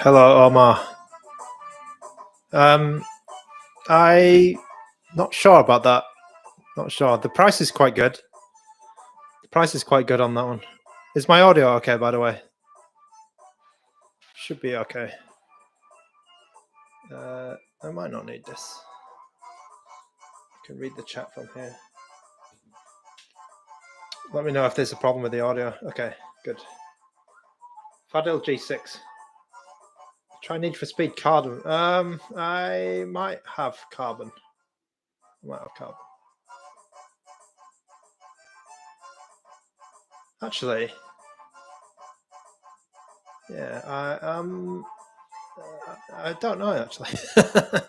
Hello, Omar. I'm not sure about that. Not sure. The price is quite good. The price is quite good on that one. Is my audio okay, by the way? Should be okay. I might not need this. I can read the chat from here. Let me know if there's a problem with the audio. Okay, good. Fadil G6. Try Need for Speed Carbon. I might have Carbon. Actually, yeah, I don't know actually. I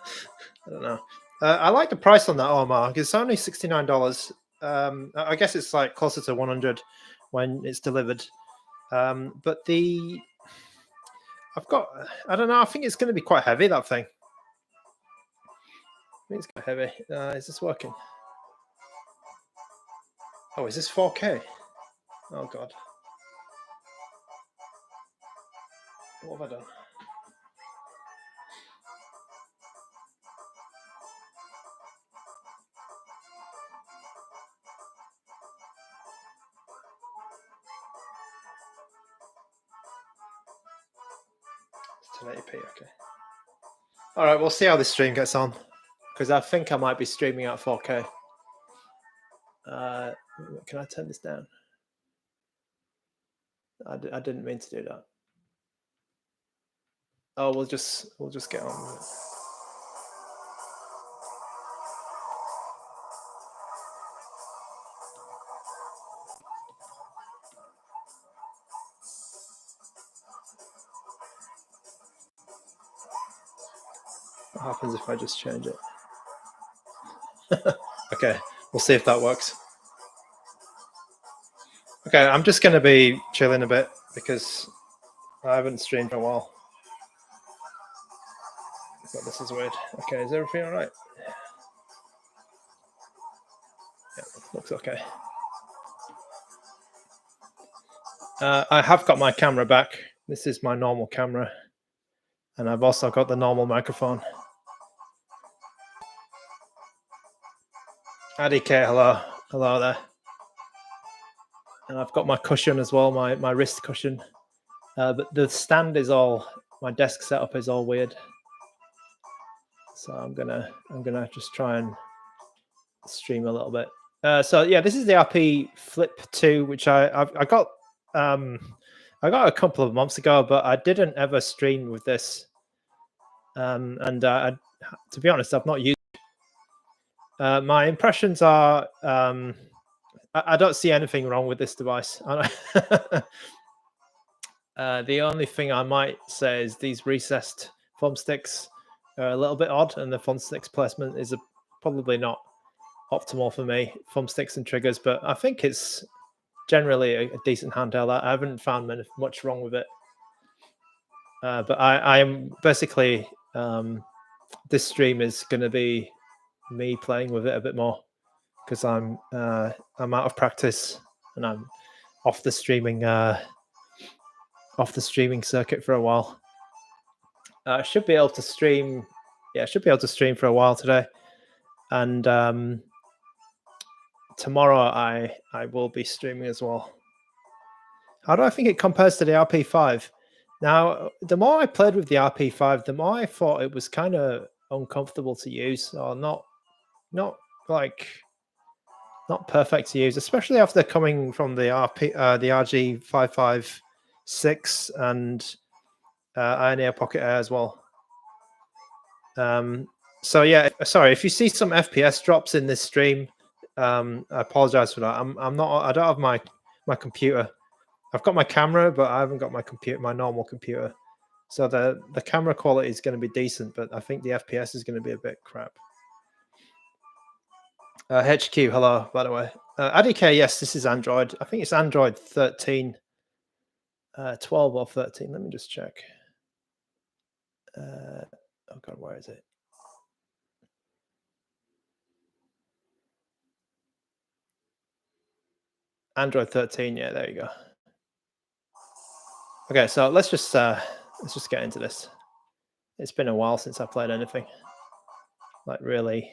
don't know. I like the price on that Omar. It's only $69. I guess it's like closer to 100 when it's delivered. But I don't know. I think it's going to be quite heavy, that thing. I think it's quite heavy. Is this working? Oh, is this 4K? Oh God. What have I done? It's 1080p, okay. All right, we'll see how this stream gets on, because I think I might be streaming at 4K. Can I turn this down? I didn't mean to do that. Oh, we'll just get on with it. What happens if I just change it? Okay, we'll see if that works. Okay, I'm just going to be chilling a bit because I haven't streamed for a while. But this is weird. Okay, is everything all right? Yeah, looks okay. I have got my camera back. This is my normal camera. And I've also got the normal microphone. ADK, hello. Hello there. And I've got my cushion as well, my wrist cushion. But the stand is all, my desk setup is all weird. So I'm gonna just try and stream a little bit. So yeah, this is the RP Flip 2, which I got a couple of months ago, but I didn't ever stream with this. To be honest, I've not used it. My impressions are I don't see anything wrong with this device. The only thing I might say is these recessed thumbsticks are a little bit odd, and the thumbsticks placement is probably not optimal for me, thumbsticks and triggers, but I think it's generally a decent handheld. I haven't found much wrong with it. But I am basically, this stream is going to be me playing with it a bit more because I'm out of practice and I'm off the streaming circuit for a while. I should be able to stream. Yeah, I should be able to stream for a while today, and tomorrow I will be streaming as well. How do I think it compares to the RP5? Now, the more I played with the RP5, the more I thought it was kind of uncomfortable to use, or not perfect to use, especially after coming from the RG556 and Iron Air Pocket Air as well. So yeah, sorry if you see some FPS drops in this stream. I apologize for that. I don't have my my computer. I've got my camera, but I haven't got my computer, my normal computer. So the camera quality is going to be decent, but I think the FPS is going to be a bit crap. HQ, hello, by the way. ADK, yes, this is Android. I think it's Android 13, 12 or 13. Let me just check. Oh God, where is it? Android 13, yeah, there you go. Okay, so let's just get into this. It's been a while since I played anything. Like really.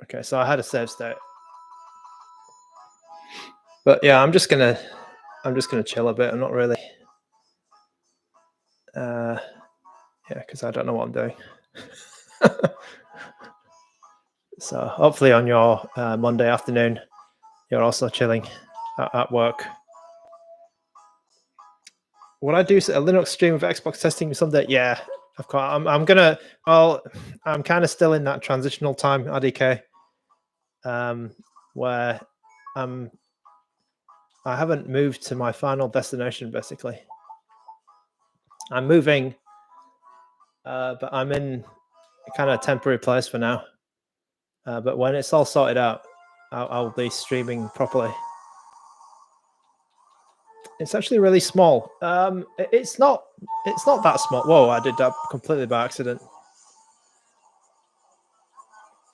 Okay, so I had a save state. But yeah, I'm just gonna chill a bit. I'm not really yeah, because I don't know what I'm doing. So hopefully on your Monday afternoon, you're also chilling at work. Would I do a Linux stream of Xbox testing someday? Yeah, of course. I'm gonna. Well, I'm kind of still in that transitional time, RDK, where I haven't moved to my final destination. Basically, I'm moving, but I'm in a kind of temporary place for now. But when it's all sorted out, I'll be streaming properly. It's actually really small. It's not that small. Whoa, I did that completely by accident.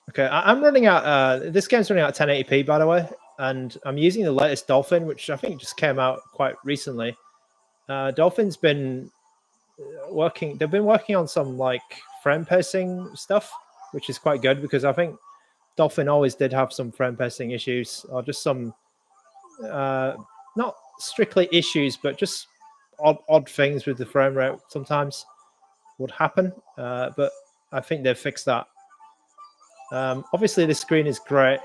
Okay, I'm running out. This game's running out 1080p, by the way, and I'm using the latest Dolphin, which I think just came out quite recently. Dolphin's been working. They've been working on some like frame pacing stuff, which is quite good because I think Dolphin always did have some frame pacing issues, or just some not strictly issues, but just odd things with the frame rate sometimes would happen. But I think they've fixed that. Obviously, the screen is great.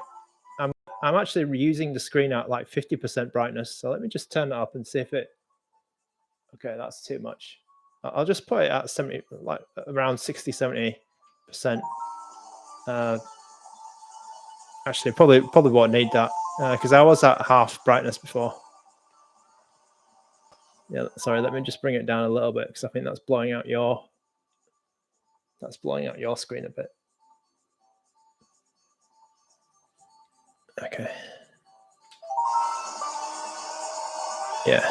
I'm actually reusing the screen at like 50% brightness. So let me just turn it up and see if it. Okay, that's too much. I'll just put it at 70, like around 60-70%. Actually, probably won't need that because I was at half brightness before. Yeah, sorry. Let me just bring it down a little bit because I think that's blowing out your screen a bit. Okay. Yeah.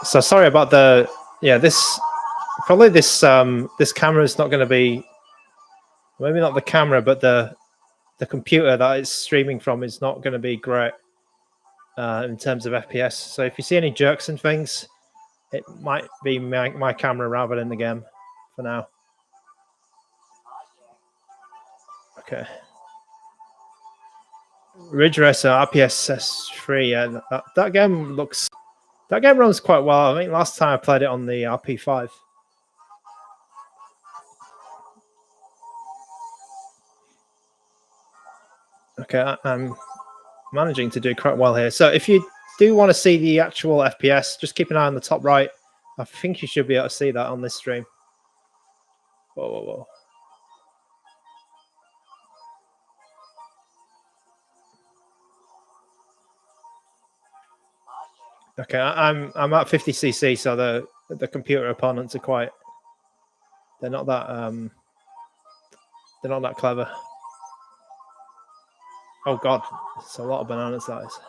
So sorry about the this camera is not going to be, maybe not the camera, but the computer that it's streaming from is not going to be great in terms of FPS. So if you see any jerks and things, it might be my camera rather than the game for now. Okay. Ridge Racer RPS 3. Yeah, that game runs quite well. I think last time I played it on the RP5. Okay, I'm managing to do quite well here. So if you do want to see the actual FPS, just keep an eye on the top right. I think you should be able to see that on this stream. Whoa, whoa, whoa. Okay, I'm at 50cc, so the computer opponents are they're not that clever. Oh God, it's a lot of banana size.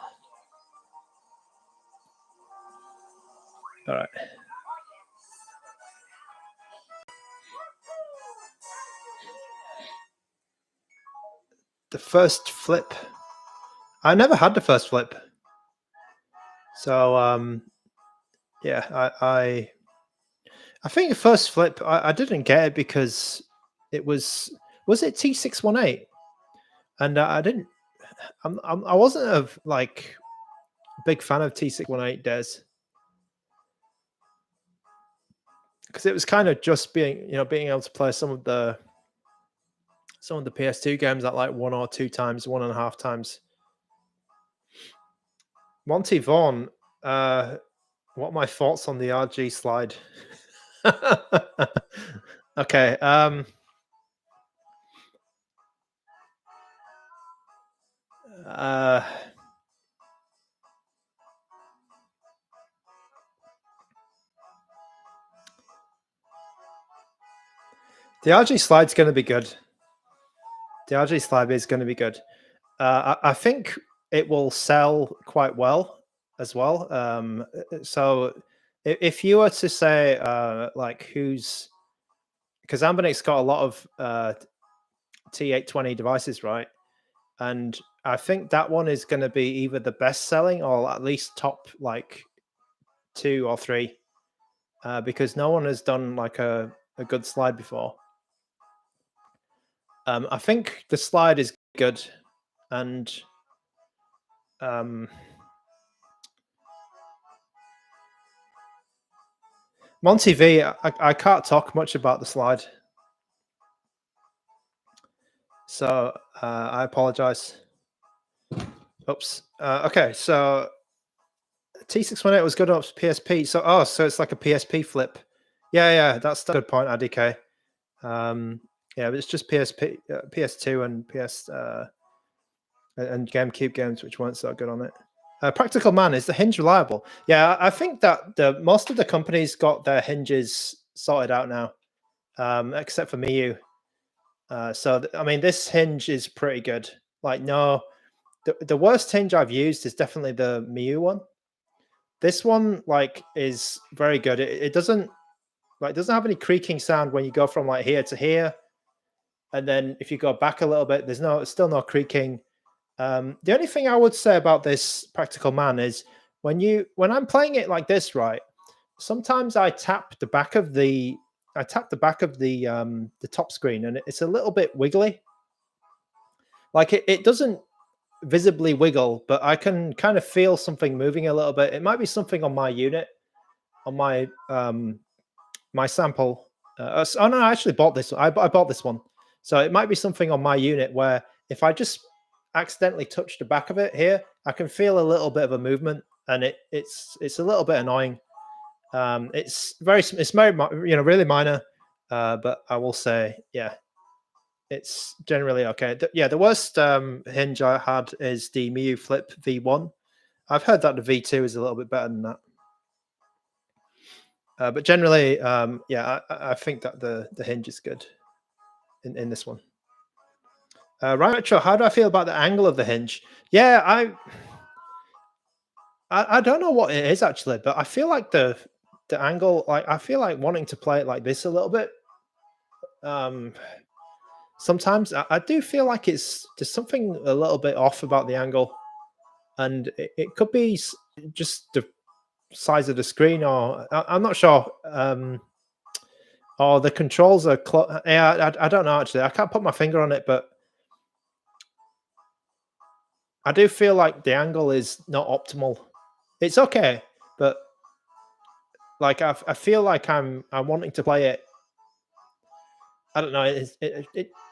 All right. The first flip. I never had the first flip. So yeah, I think the first flip I didn't get it because it was it T618, and I didn't. I wasn't a big fan of T618 Des, because it was kind of just being able to play some of the PS2 games at like 1 or 2 times, 1.5 times. Monty Vaughn, what are my thoughts on the RG slide? Okay. Uh, the RG slide's going to be good. The RG slide is going to be good. I think it will sell quite well as well. So if you were to say like who's, because Ambernick's got a lot of T820 devices, right? And I think that one is going to be either the best selling or at least top like 2 or 3, because no one has done like a good slide before. I think the slide is good, and Monty V, I can't talk much about the slide, so I apologize. Oops. Okay, so T618 was good up PSP. So so it's like a PSP flip. Yeah, that's a good point, IDK. Yeah, but it's just PSP, PS2, and PS and GameCube games which weren't so good on it. Practical Man, is the hinge reliable? Yeah, I think that most of the companies got their hinges sorted out now, except for Miyu. I mean, this hinge is pretty good. Like, no, the worst hinge I've used is definitely the Miyu one. This one, like, is very good. It doesn't have any creaking sound when you go from like here to here, and then if you go back a little bit, there's still no creaking. The only thing I would say about this Practical Man is when I'm playing it like this, right? Sometimes I tap the back of the top screen, and it's a little bit wiggly. Like it doesn't visibly wiggle, but I can kind of feel something moving a little bit. It might be something on my unit, on my my sample. Oh no, I actually bought this. I bought this one, so it might be something on my unit where if I just accidentally touch the back of it here, I can feel a little bit of a movement, and it's a little bit annoying. It's very really minor, but I will say, yeah, it's generally okay. The worst hinge I had is the Miu Flip V1. I've heard that the V2 is a little bit better than that. But generally, yeah, I think that the hinge is good in this one. Retro, how do I feel about the angle of the hinge? Yeah, I don't know what it is actually, but I feel like the angle, like I feel like wanting to play it like this a little bit. Sometimes I do feel like there's something a little bit off about the angle, and it could be just the size of the screen, or I'm not sure. Or the controls are yeah, I don't know actually. I can't put my finger on it, but I do feel like the angle is not optimal. It's okay, but like I feel like I'm wanting to play it. I don't know.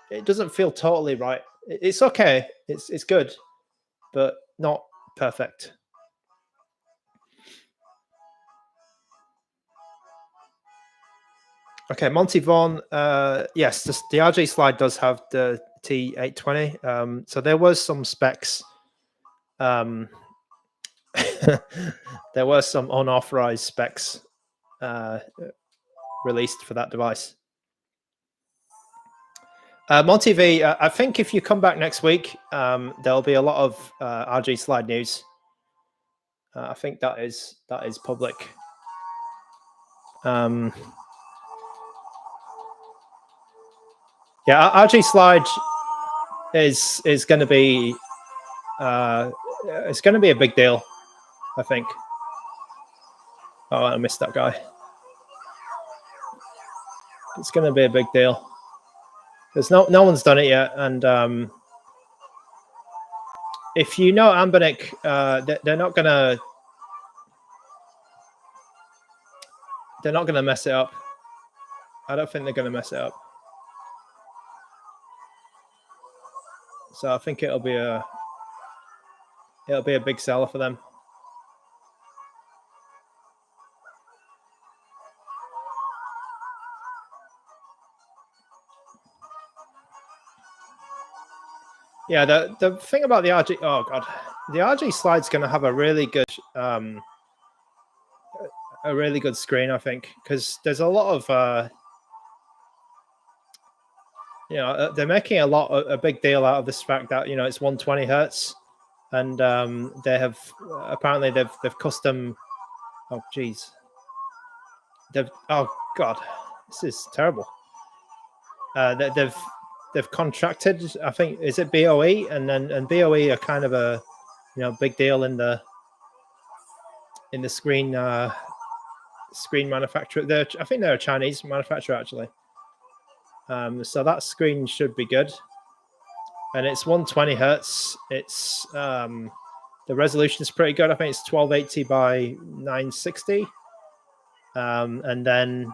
It doesn't feel totally right. It's okay. It's good, but not perfect. Okay, Monty Vaughn. Yes, the RG slide does have the T820. So there was some specs. There were some unauthorized specs released for that device. Monty V, I think if you come back next week, there'll be a lot of RG slide news. I think that is public. Yeah, RG slide is going to be it's going to be a big deal, I think. Oh, I missed that guy. It's going to be a big deal. There's no one's done it yet, and if you know Ambernick, they're not gonna mess it up. I don't think they're gonna mess it up. So I think it'll be a big seller for them. Yeah, the thing about the RG, oh god, the RG slide's going to have a really good screen, I think, because there's a lot of they're making a big deal out of this fact that it's 120 hertz, and they have apparently they've custom. Oh geez, oh god, this is terrible. They've contracted, I think, is it BOE, and BOE are kind of a big deal in the screen manufacturer. I think they're a Chinese manufacturer actually. So that screen should be good, and it's 120 hertz. It's the resolution is pretty good. I think it's 1280 by 960, and then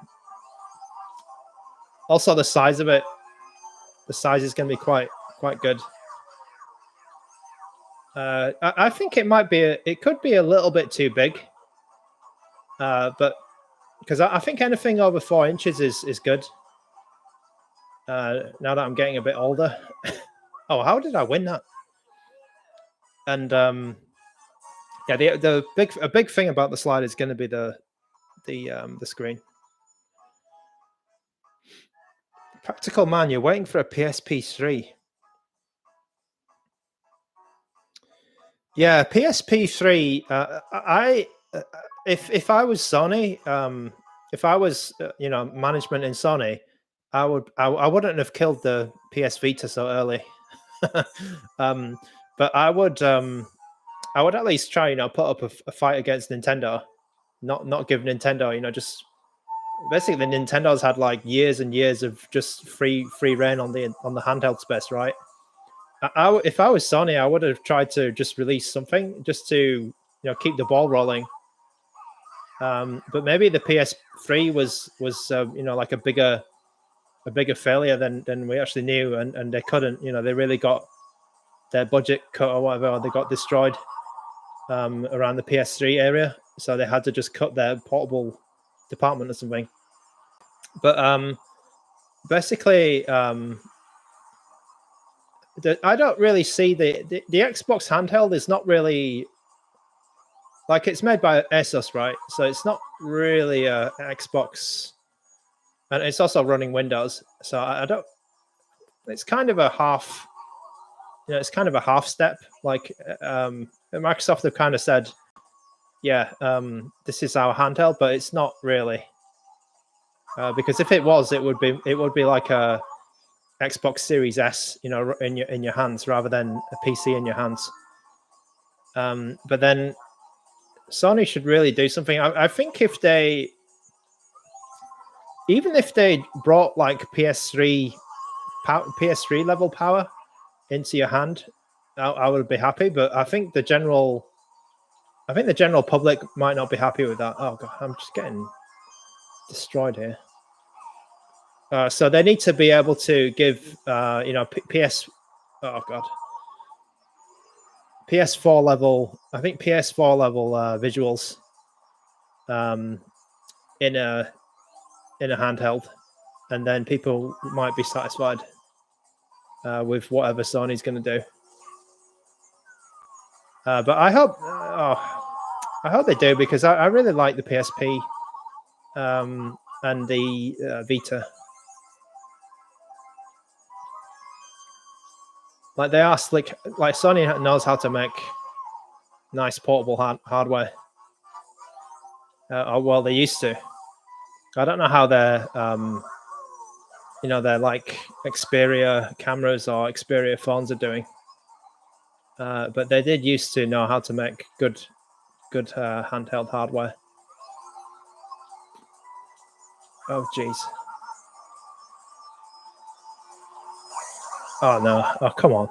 also the size of it. The size is going to be quite good. I think it might be it could be a little bit too big, but because I think anything over 4 inches is good. Now that I'm getting a bit older. Oh, how did I win that? And yeah, a big thing about the slide is going to be the screen. Practical Man, you're waiting for a PSP3. Yeah, PSP3. If I was Sony, if I was management in Sony, I wouldn't have killed the PS Vita so early. But I would at least try put up a fight against Nintendo, not give Nintendo just basically Nintendo's had like years and years of just free reign on the handheld space, right? If I was Sony, I would have tried to just release something just to keep the ball rolling. But maybe the PS3 was like a bigger failure than we actually knew, and they couldn't. They really got their budget cut or whatever, or they got destroyed around the PS3 area, so they had to just cut their portable department or something. But basically, I don't really see the Xbox handheld is not really like, it's made by Asus, right? So it's not really a Xbox, and it's also running Windows. So I don't. It's kind of a half. It's kind of a half step. Like Microsoft have kind of said, yeah, this is our handheld, but it's not really. Because if it was, it would be like a Xbox Series S, in your hands rather than a PC in your hands. But then Sony should really do something. I think if they brought like PS3 level power into your hand, I would be happy. But I think the general public might not be happy with that. Oh god, I'm just getting destroyed here. So they need to be able to give PS. Oh god. PS4 level. I think PS4 level visuals. In a handheld, and then people might be satisfied with whatever Sony's going to do. But I hope they do, because I really like the PSP and the Vita. Like, they are slick. Like, Sony knows how to make nice portable hardware. Well, they used to. I don't know how they're like Xperia cameras or Xperia phones are doing. But they did used to know how to make good handheld hardware. Oh jeez. Oh no. Oh, come on.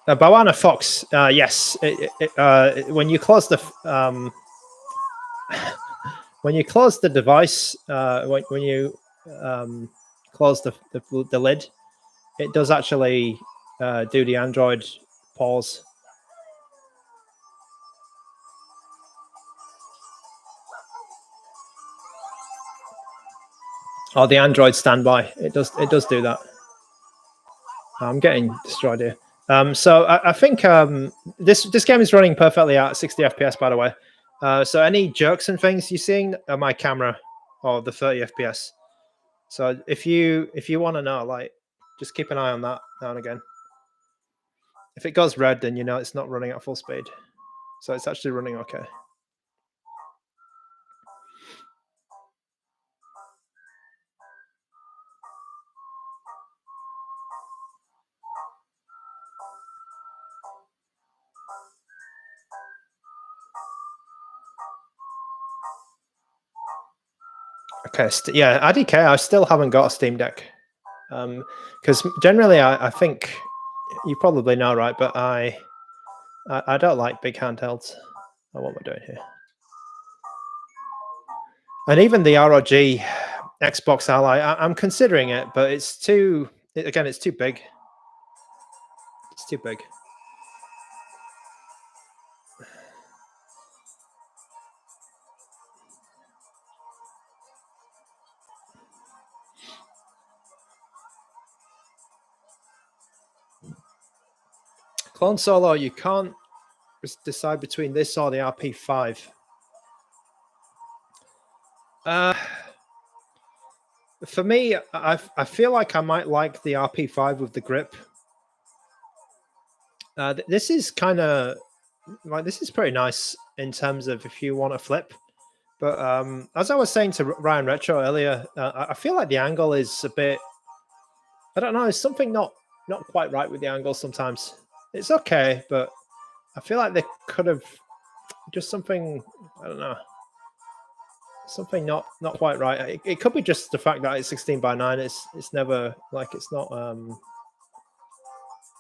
Bawana Fox, yes. When you close the when you close the device, when you close the lid, it does actually do the Android pause. Oh, the Android standby. It does do that. I'm getting destroyed here. So I think this game is running perfectly at 60 FPS, by the way. So any jerks and things you're seeing are my camera or the 30 FPS. So if you want to know, like, just keep an eye on that now and again. If it goes red, then you know it's not running at full speed. So it's actually running okay. Okay, yeah, IDK, I still haven't got a Steam Deck. Because generally, I think you probably know, right? But I don't like big handhelds. Oh, what am I doing here? And even the ROG Xbox Ally, I'm considering it, but it's too. Again, it's too big. It's too big. Clone Solo, you can't decide between this or the RP5. For me, I feel like I might like the RP5 with the grip. This is kind of like, this is pretty nice in terms of if you want to flip. But as I was saying to Ryan Retro earlier, I feel like the angle is a bit. I don't know. There's something not quite right with the angle sometimes. It's okay, but I feel like they could have just something. I don't know. Something not quite right. It could be just the fact that it's 16:9. It's never like it's not.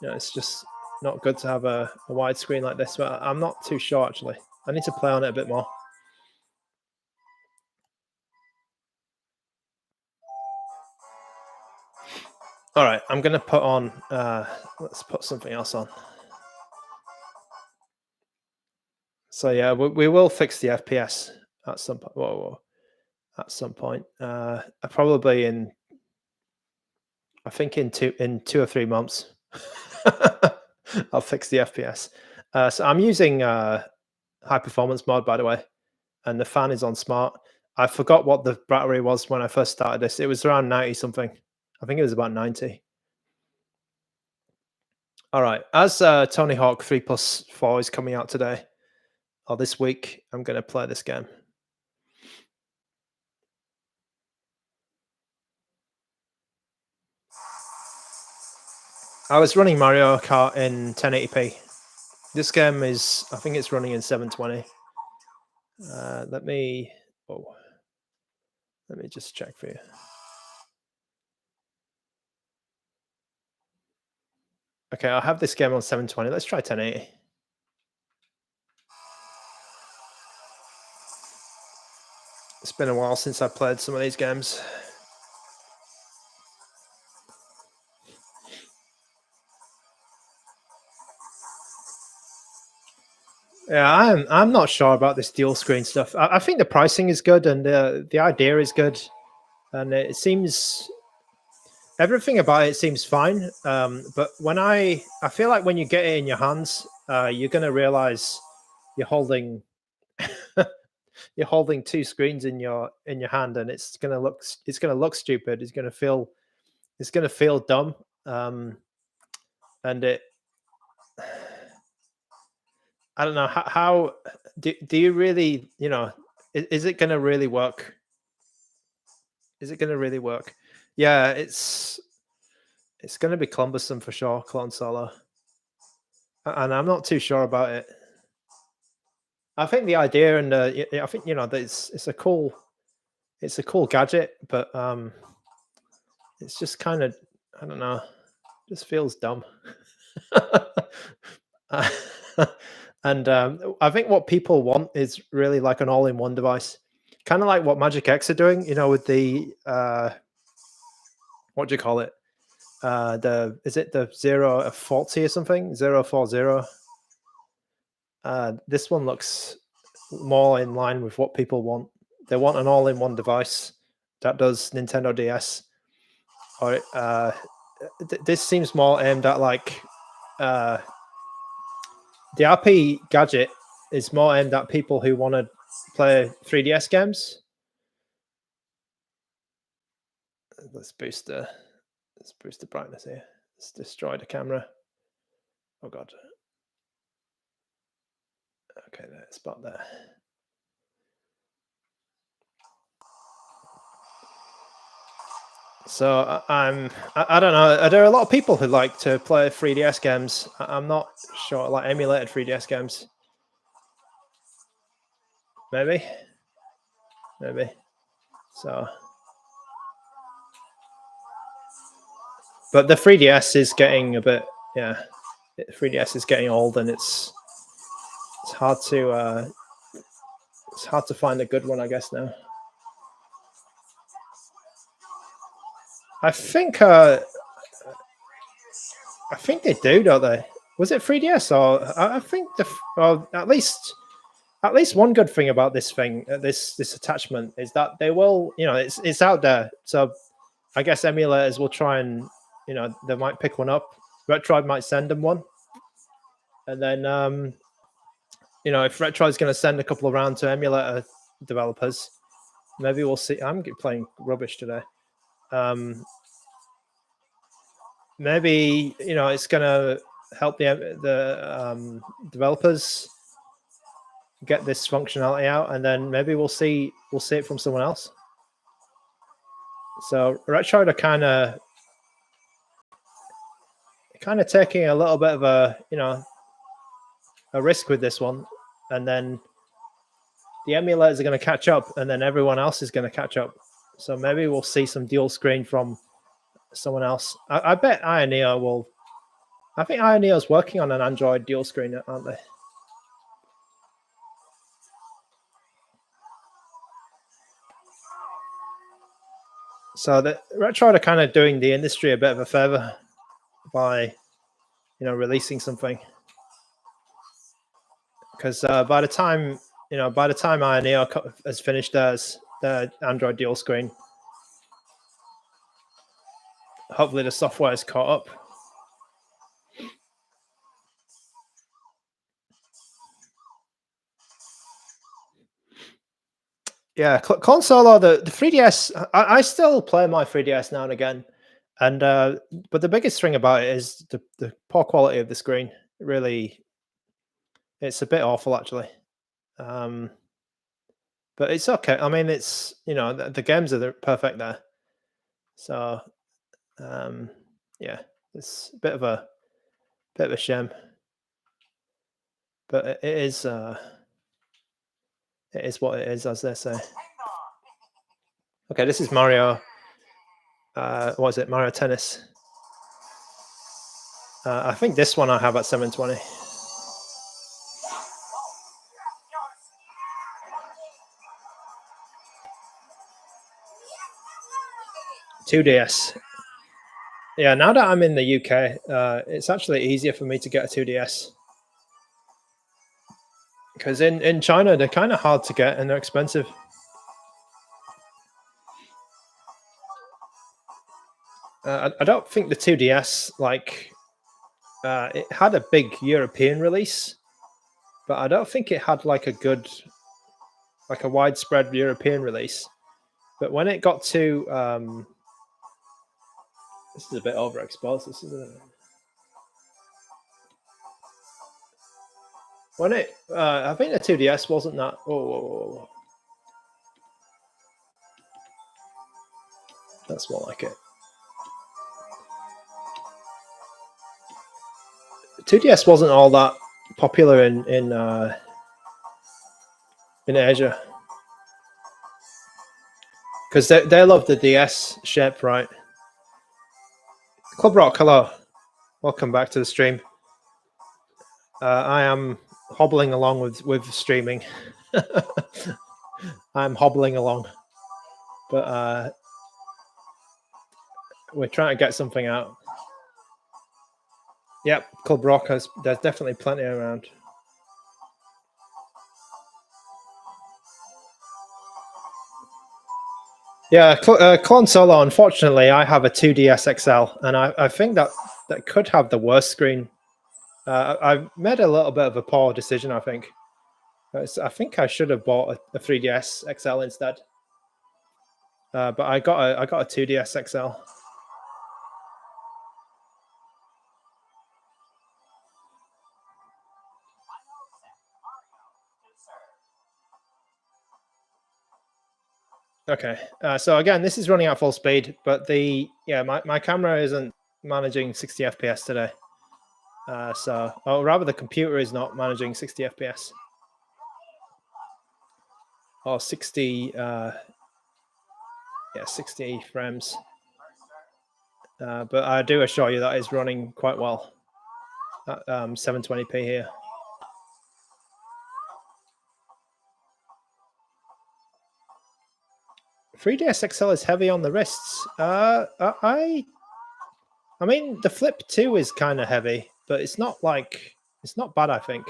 It's just not good to have a wide screen like this. But I'm not too sure actually. I need to play on it a bit more. All right, I'm gonna put on. Let's put something else on. So yeah, we will fix the FPS at some point. Whoa. At some point, probably in. I think in 2 or 3 months, I'll fix the FPS. So I'm using high performance mode, by the way, and the fan is on smart. I forgot what the battery was when I first started this. It was around 90 something. I think it was about 90. All right. As Tony Hawk 3+4 is coming out today or this week, I'm going to play this game. I was running Mario Kart in 1080p. This game is, I think it's running in 720. Let me just check for you. Okay, I'll have this game on 720. Let's try 1080. It's been a while since I played some of these games. Yeah, I'm not sure about this dual screen stuff. I think the pricing is good and the idea is good, and it seems everything about it seems fine. But when I feel like when you get it in your hands, you're gonna realize you're holding you're holding two screens in your hand, and it's gonna look stupid. It's gonna feel dumb, and it. I don't know how do you really, is it going to really work? Is it going to really work? Yeah, it's going to be cumbersome for sure, Clone Solo, and I'm not too sure about it. I think the idea and I think that it's a cool gadget, but it's just kind of, I don't know, just feels dumb. And I think what people want is really like an all-in-one device, kind of like what Magic X are doing, with the what do you call it? Is it the 040 or something? 040. This one looks more in line with what people want. They want an all-in-one device, that does Nintendo DS. Or this seems more aimed at like the RP gadget is more aimed at people who want to play 3DS games. Let's boost the brightness here. Let's destroy the camera. Oh god. Okay, there, spot there. So I don't know. There are a lot of people who like to play 3DS games. I'm not sure, like emulated 3DS games. Maybe. So, but the 3DS is getting a bit, yeah. 3DS is getting old, and it's hard to find a good one, I guess now. I think they do, don't they? Was it 3DS or I think at least one good thing about this thing, this attachment, is that they will, it's out there. So I guess emulators will try and, they might pick one up. Retroid might send them one, and then if Retroid's going to send a couple around to emulator developers, maybe we'll see. I'm playing rubbish today. Maybe it's going to help the developers get this functionality out, and then maybe we'll see it from someone else. So Retroid are kind of taking a little bit of a risk with this one, and then the emulators are going to catch up, and then everyone else is going to catch up. So maybe we'll see some dual screen from someone else. I bet Ioneo will. I think Ioneo's working on an Android dual screen, aren't they? So the Retroid are kind of doing the industry a bit of a favor by, releasing something. Because by the time Ioneo has finished their Android dual screen, hopefully the software is caught up. Yeah, console or the 3DS. I still play my 3DS now and again, and but the biggest thing about it is the poor quality of the screen. Really, it's a bit awful actually. But it's okay. I mean, it's the games are perfect there. So yeah, it's a bit of a shame, but it is what it is, as they say. Okay, this is Mario. What is it? Mario Tennis. I think this one I have at 720. $2DS. Yeah, now that I'm in the UK, it's actually easier for me to get a 2DS. Because in China, they're kind of hard to get and they're expensive. I don't think the 2DS, it had a big European release, but I don't think it had a widespread European release. But when it got to, this is a bit overexposed. This is when it, I think the 2DS wasn't that. Oh, that's more like it. 2DS wasn't all that popular in Asia, because they love the DS shape, right? Club Rock, hello, welcome back to the stream. I am hobbling along with streaming. I'm hobbling along, but we're trying to get something out. Yep, Club Rock there's definitely plenty around. Yeah, Clone Solo. Unfortunately, I have a 2DS XL, and I think that could have the worst screen. I made a little bit of a poor decision. I think. I think I should have bought a 3DS XL instead. But I got a 2DS XL. Okay, so again, this is running at full speed, but my camera isn't managing 60 FPS today. Or rather, the computer is not managing 60 FPS or 60, 60 frames. But I do assure you that is running quite well at 720p here. $3DS XL is heavy on the wrists. I mean, the Flip 2 is kind of heavy, but it's not bad, I think.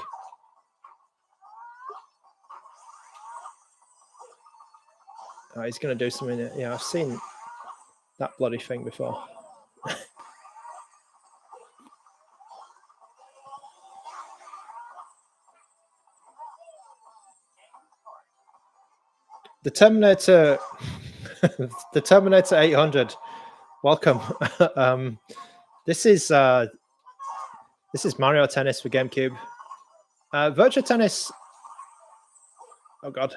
Oh, he's going to do something. Yeah, I've seen that bloody thing before. The Terminator, the Terminator 800. Welcome. This is Mario Tennis for GameCube. Virtua Tennis. Oh God.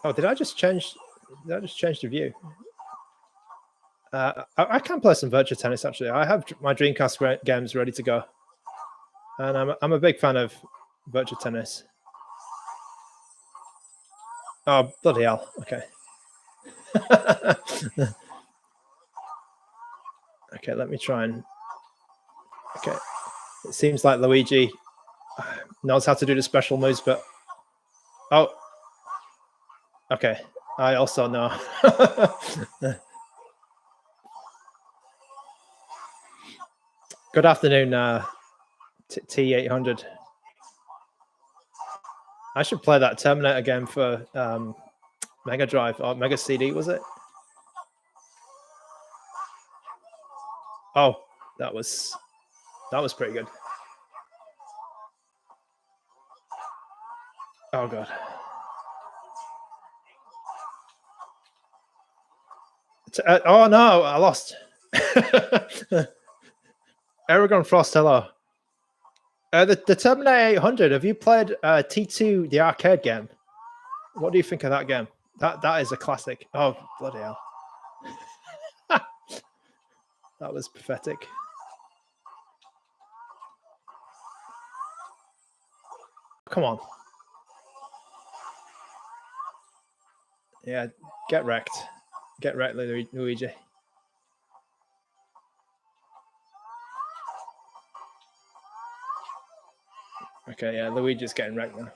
Oh, did I just change the view? I can play some Virtua Tennis actually. I have my Dreamcast games ready to go, and I'm a big fan of Virtua Tennis. Oh bloody hell! Okay. Okay, let me try and. Okay, it seems like Luigi knows how to do the special moves, but oh, okay. I also know. Good afternoon, T800. I should play that Terminator game for Mega Drive or Mega CD, was it? Oh, that was pretty good. Oh God. Oh no, I lost. Aragon Frost, hello. The Terminator 800. Have you played T2, the arcade game? What do you think of that game? That is a classic. Oh bloody hell! That was pathetic. Come on. Yeah, get wrecked. Get wrecked, Luigi. Okay, yeah, Luigi's getting wrecked now.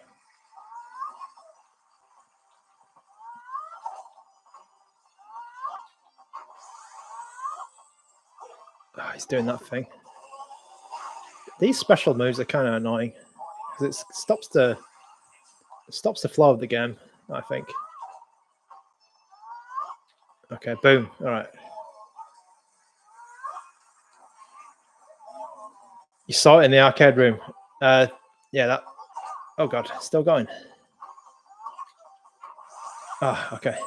Oh, he's doing that thing. These special moves are kind of annoying because it stops the flow of the game, I think. Okay, boom. All right. You saw it in the arcade room. Yeah, that. Oh God, still going. Ah, okay.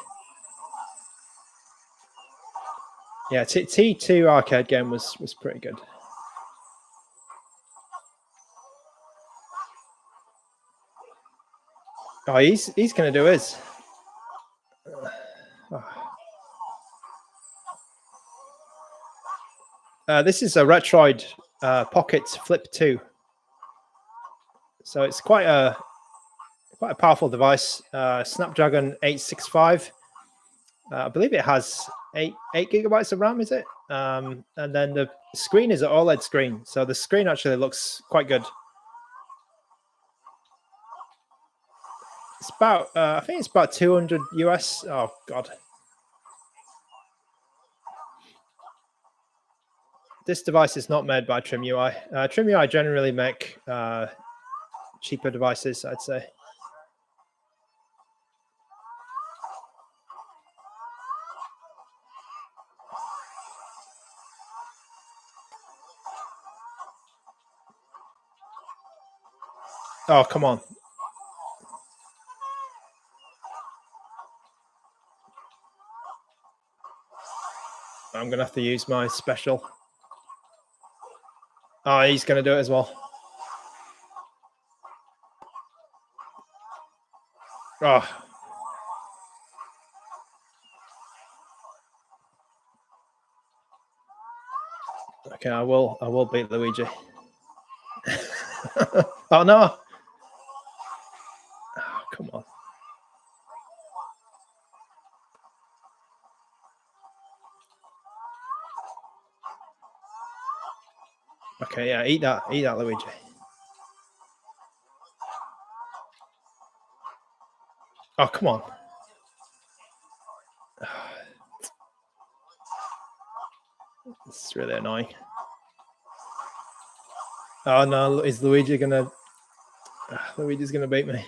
Yeah, T2 arcade game was pretty good. Oh, he's gonna do his. This is a Retroid Pocket Flip 2. So it's quite a powerful device. Snapdragon 865. I believe it has 8 gigabytes of RAM. Is it? And then the screen is an OLED screen, so the screen actually looks quite good. It's about I think it's about 200 US. Oh God. This device is not made by TrimUI. TrimUI generally make cheaper devices, I'd say. Oh, come on. I'm going to have to use my special. Oh, he's going to do it as well. Oh. Okay, I will beat Luigi. Oh no! Oh, come on. Okay, yeah, eat that, Luigi. Oh, come on. This is really annoying. Oh no, is Luigi gonna... Luigi's gonna beat me.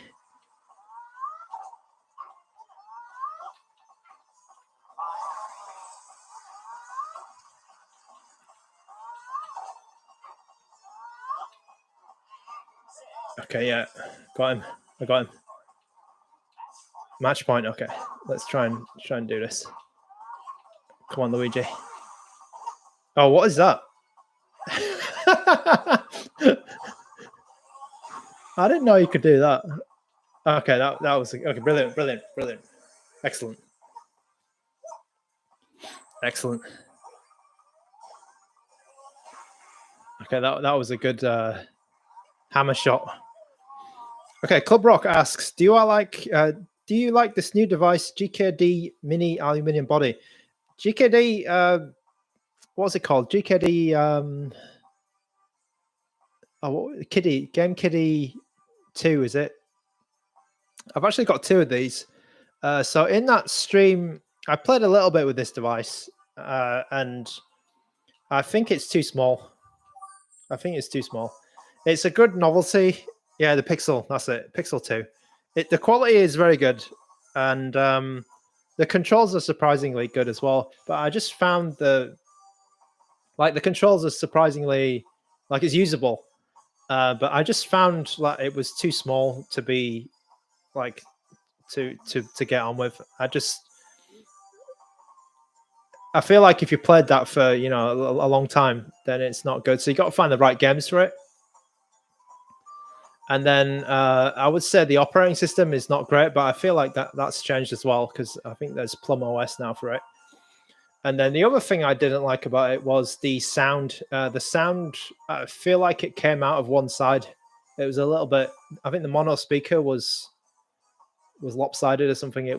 Okay, yeah, got him. I got him. Match point. Okay, let's try and do this. Come on, Luigi. Oh, what is that? I didn't know you could do that. Okay, that was okay. Brilliant. Excellent. Okay, that was a good hammer shot. Okay, Club Rock asks, do you like this new device, GKD Mini Aluminium Body? GKD, what's it called? GKD Game Kiddie 2, is it? I've actually got 2 of these. So in that stream, I played a little bit with this device, and I think it's too small. It's a good novelty. Yeah, the Pixel, that's it. Pixel 2. The quality is very good, and the controls are surprisingly good as well. But I just found the controls are surprisingly it's usable. But I just found it was too small to be to get on with. I feel like if you played that for a long time, then it's not good. So you got to find the right games for it. And then I would say the operating system is not great, but I feel like that's changed as well, because I think there's Plum OS now for it. And then the other thing I didn't like about it was the sound. The sound, I feel like it came out of one side. It was a little bit. I think the mono speaker was lopsided or something.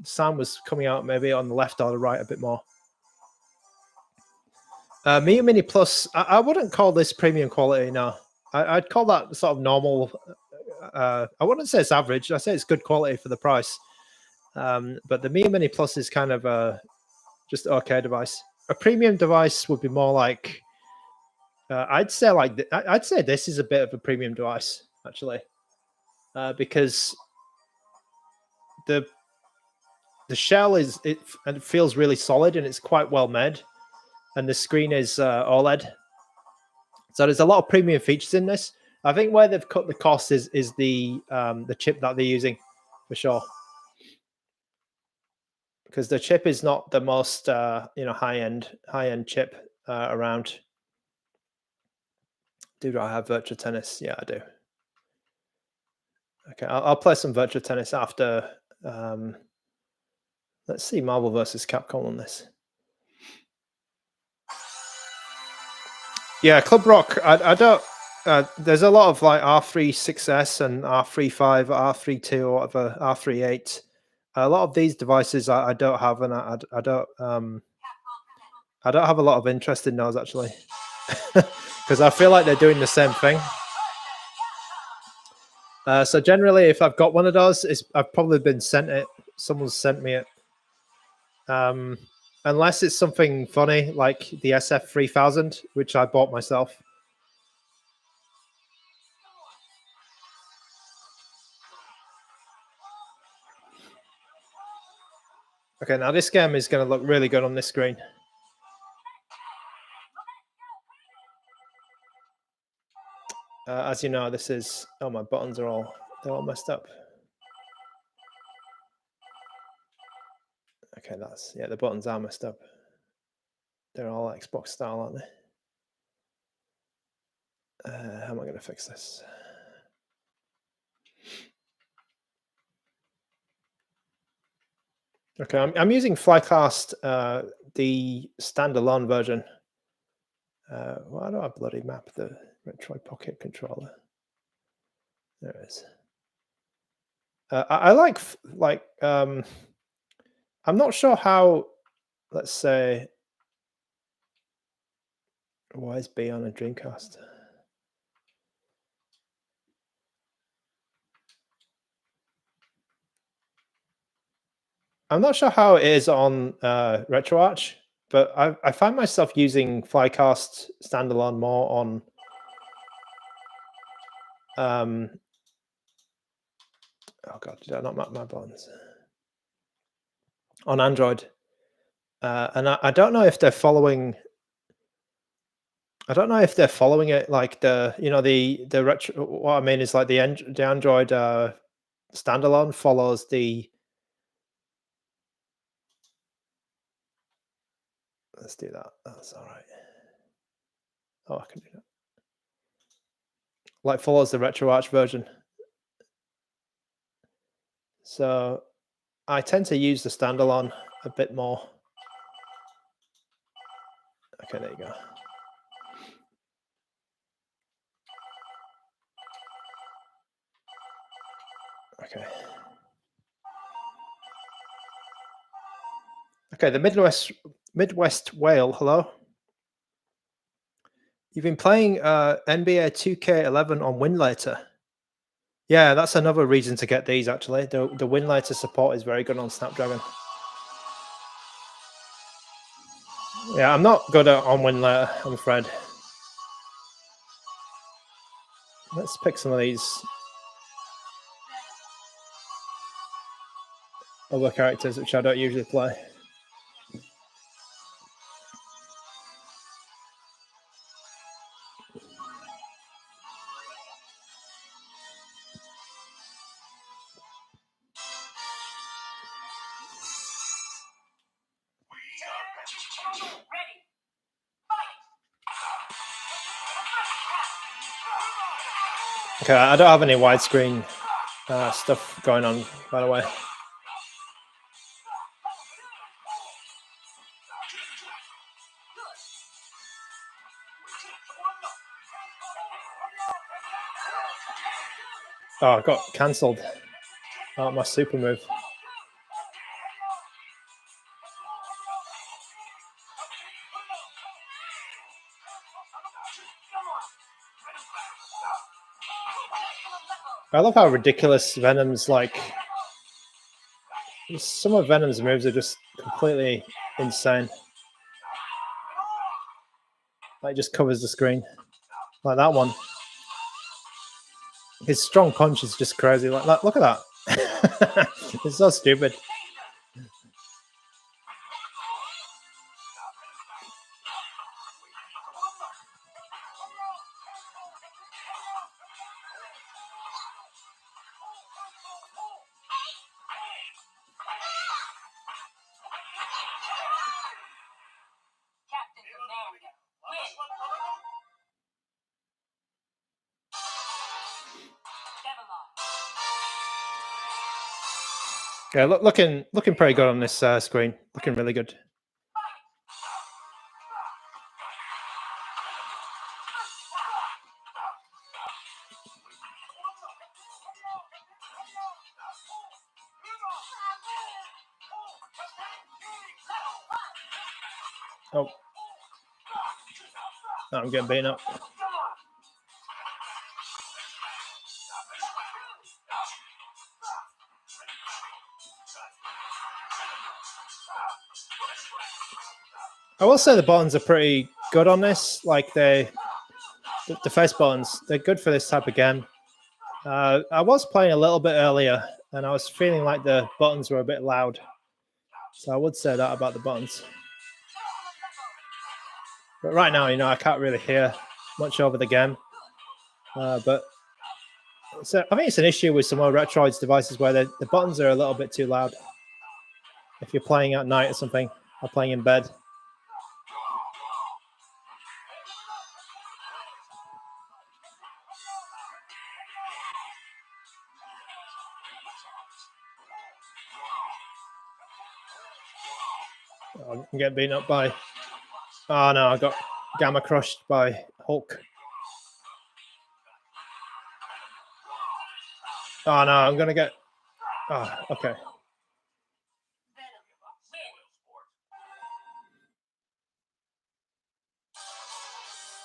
Sound was coming out maybe on the left or the right a bit more. Miu Mini Plus, I wouldn't call this premium quality. No, I'd call that sort of normal. I wouldn't say it's average. I say it's good quality for the price. But the Miu Mini Plus is kind of just an okay device. A premium device would be more like I'd say I'd say this is a bit of a premium device actually, because the shell it feels really solid and it's quite well made, and the screen is OLED. So there's a lot of premium features in this. I think where they've cut the cost is the chip that they're using, for sure. Because the chip is not the most high end chip around. Do I have Virtua Tennis? Yeah, I do. Okay, I'll play some Virtua Tennis after. Let's see Marvel vs. Capcom on this. Yeah, Club Rock. I don't. There's a lot of R36S and R35, R32, or whatever, R38. A lot of these devices I don't have, and I don't have a lot of interest in those actually, because I feel like they're doing the same thing. So generally, if I've got one of those, I've probably been sent it. Someone's sent me it. Unless it's something funny like the SF3000, which I bought myself. Okay, now this game is going to look really good on this screen. As you know, this is... Oh, my buttons are they're all messed up. Okay, yeah, the buttons are messed up. They're all Xbox style, aren't they? How am I going to fix this? Okay, I'm using Flycast, the standalone version. Why do I bloody map the Retroid Pocket controller? There it is. I like I'm not sure how. Let's say, why is B on a Dreamcast? I'm not sure how it is on RetroArch, but I find myself using Flycast standalone more on oh god, did I not map my buttons? On Android. And I don't know if they're following... I don't know if they're following it like the retro... What I mean is like the Android standalone follows the... Let's do that. That's all right. Oh, I can do that. Like follows the RetroArch version. So I tend to use the standalone a bit more. Okay, there you go. Okay. Okay, the Midwest Whale, hello. You've been playing NBA 2K11 on Winlater. Yeah, that's another reason to get these, actually. The Winlater support is very good on Snapdragon. Yeah, I'm not good on Winlater, I'm afraid. Let's pick some of these other characters which I don't usually play. Okay, I don't have any widescreen stuff going on, by the way. Oh, I got cancelled. Oh, my super move. I love how ridiculous Venom's like. Some of Venom's moves are just completely insane. Like, just covers the screen. Like that one. His strong punch is just crazy. Like look at that. It's so stupid. Yeah, looking pretty good on this screen. Looking really good. Oh, I'm getting beaten up. I will say the buttons are pretty good on this. Like the face buttons, they're good for this type of game. I was playing a little bit earlier, and I was feeling like the buttons were a bit loud. So I would say that about the buttons. But right now, I can't really hear much over the game. But so I think it's an issue with some of Retroid's devices where the buttons are a little bit too loud. If you're playing at night or something, or playing in bed. Oh, I'm getting beaten up by. Oh no, I got gamma crushed by Hulk. Oh no, I'm gonna get. Oh, okay.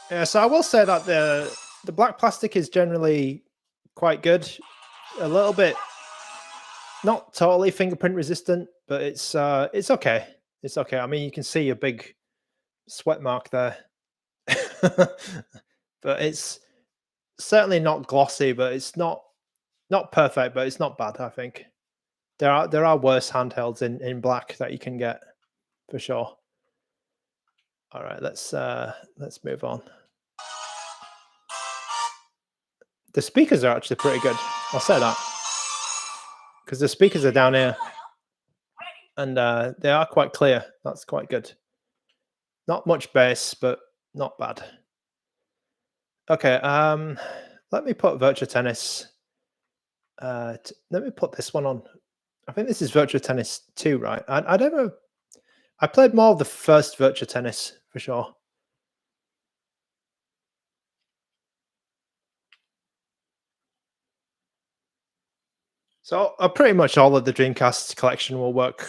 Yeah, so I will say that the black plastic is generally quite good. A little bit, not totally fingerprint resistant, but it's okay. It's okay. I mean, you can see a big sweat mark there, but it's certainly not glossy. But it's not perfect, but it's not bad. I think there are worse handhelds in black that you can get for sure. All right, let's move on. The speakers are actually pretty good. I'll say that because the speakers are down here, and they are quite clear. That's quite good. Not much bass, but not bad. Okay, let me put Virtua Tennis. Let me put this one on. I think this is Virtua Tennis 2, right? I don't know. I played more of the first Virtua Tennis for sure. So pretty much all of the Dreamcast collection will work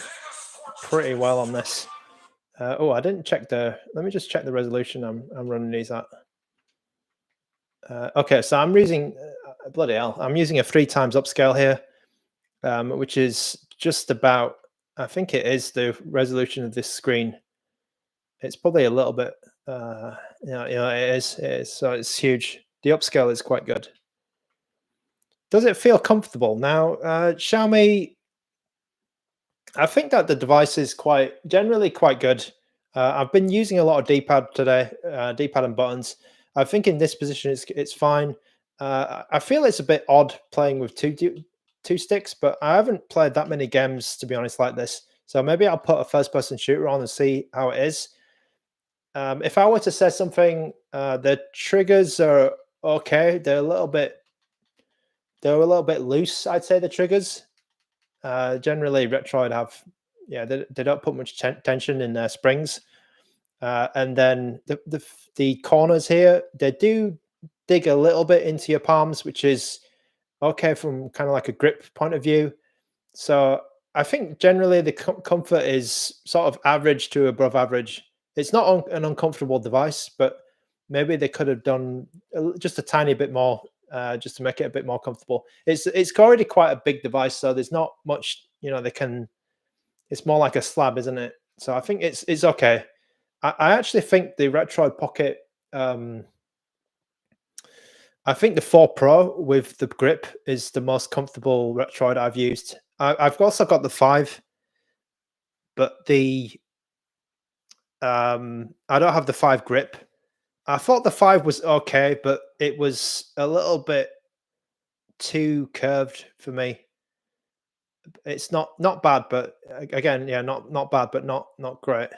pretty well on this. Oh, I didn't check the. Let me just check the resolution I'm running these at. Okay, so I'm using bloody hell. I'm using a 3 times upscale here, which is just about. I think it is the resolution of this screen. It's probably a little bit. It is. It is. So it's huge. The upscale is quite good. Does it feel comfortable now? Xiaomi. I think that the device is generally quite good. I've been using a lot of D-pad today, D-pad and buttons. I think in this position it's fine. I feel it's a bit odd playing with two sticks, but I haven't played that many games to be honest like this. So maybe I'll put a first-person shooter on and see how it is. If I were to say something, the triggers are okay. They're a little bit loose. I'd say the triggers. Generally, Retroid have, yeah, they don't put much tension in their springs, and then the corners here, they do dig a little bit into your palms, which is okay from kind of like a grip point of view. So I think generally the comfort is sort of average to above average. It's not an uncomfortable device, but maybe they could have done just a tiny bit more, just to make it a bit more comfortable. It's already quite a big device, so there's not much they can. It's more like a slab, isn't it? So I think it's okay. I actually think the Retroid Pocket. I think the 4 Pro with the grip is the most comfortable Retroid I've used. I've also got the 5, but I don't have the 5 grip. I thought the 5 was okay, but it was a little bit too curved for me. It's not bad, but again, yeah, not bad, but not great.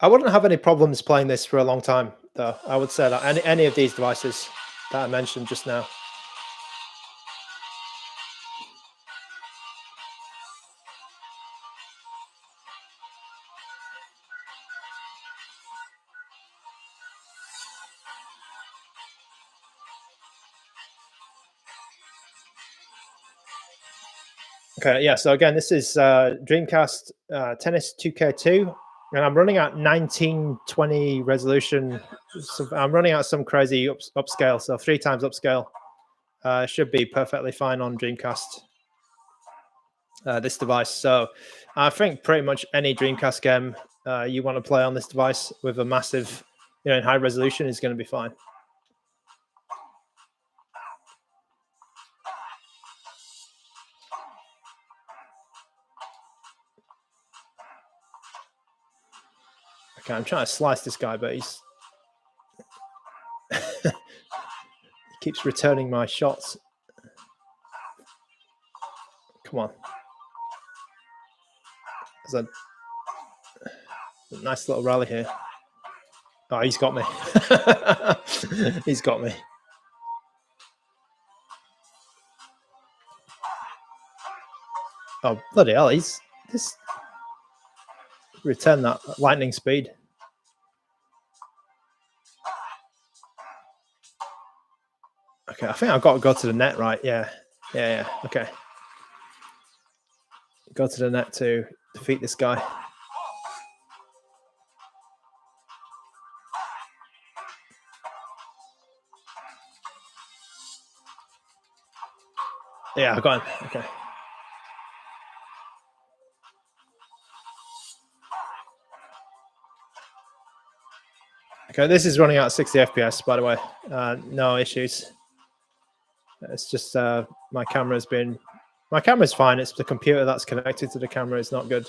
I wouldn't have any problems playing this for a long time, though. I would say that any of these devices that I mentioned just now. Okay, yeah. So again, this is Dreamcast Tennis 2K2, and I'm running at 1920 resolution. So I'm running at some crazy upscale, so 3 times upscale. Should be perfectly fine on Dreamcast. This device. So I think pretty much any Dreamcast game you want to play on this device with a massive, in high resolution is going to be fine. Okay, I'm trying to slice this guy, but he's Keeps returning my shots. Come on. There's a nice little rally here. Oh, he's got me. He's got me. Oh, bloody hell. He's just return that lightning speed. Okay, I think I've got to go to the net, right? Yeah. Okay. Go to the net to defeat this guy. Yeah, I got him. Okay. Okay, this is running at 60 FPS, by the way. No issues. It's just my camera's fine. It's the computer that's connected to the camera is not good.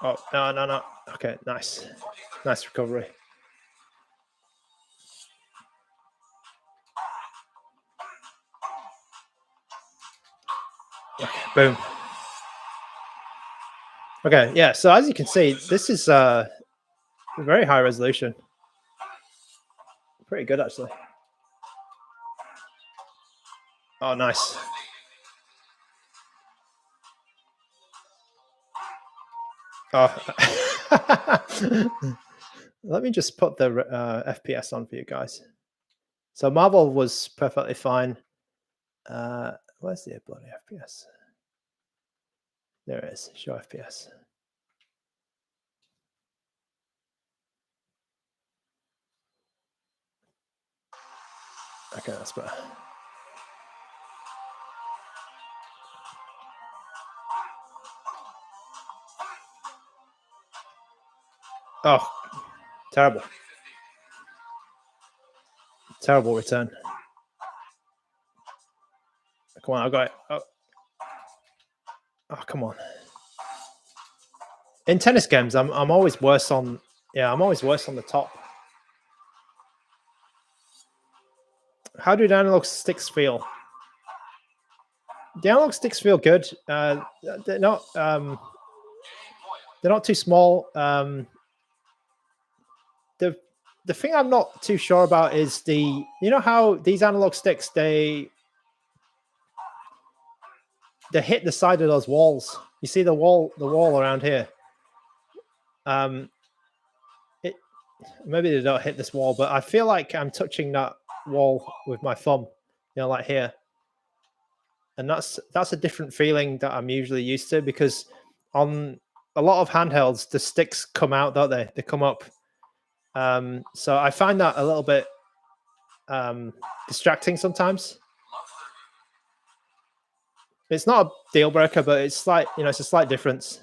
Oh, no. Okay, nice. Nice recovery. Okay, boom. Okay, yeah, so as you can see, this is very high resolution. Pretty good, actually. Oh, nice. Oh. Let me just put the FPS on for you guys. So Marvel was perfectly fine. Where's the bloody FPS? There it is. Show FPS. Okay, that's better. Oh, terrible. Terrible return. Come on, I got it. Oh, come on. In tennis games, I'm always worse on. Yeah, I'm always worse on the top. How do the analog sticks feel? The analog sticks feel good. They're not. They're not too small. The thing I'm not too sure about is you know how these analog sticks they hit the side of those walls. You see the wall around here. Maybe they don't hit this wall, but I feel like I'm touching that wall with my thumb, you know, like here. And that's a different feeling that I'm usually used to, because on a lot of handhelds, the sticks come out, don't they? They come up. So I find that a little bit distracting sometimes. It's not a deal breaker, but it's like, you know, it's a slight difference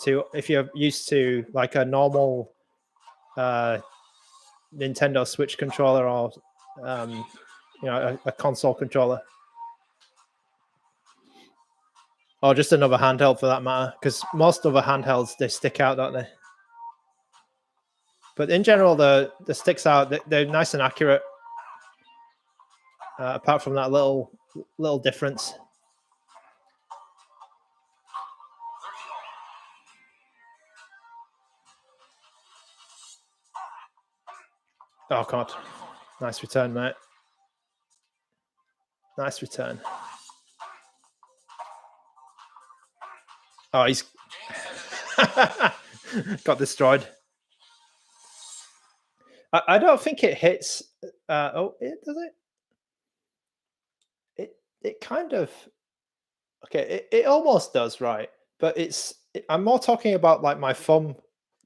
to if you're used to like a normal Nintendo Switch controller or you know, a console controller, or just another handheld for that matter, because most other handhelds, they stick out, don't they? But in general, the sticks out, they're nice and accurate, apart from that little difference. Oh god, nice return, mate. Nice return. Oh, he's got destroyed. I don't think it hits. Oh, does it? It kind of. Okay, it almost does, right? But I'm more talking about like my thumb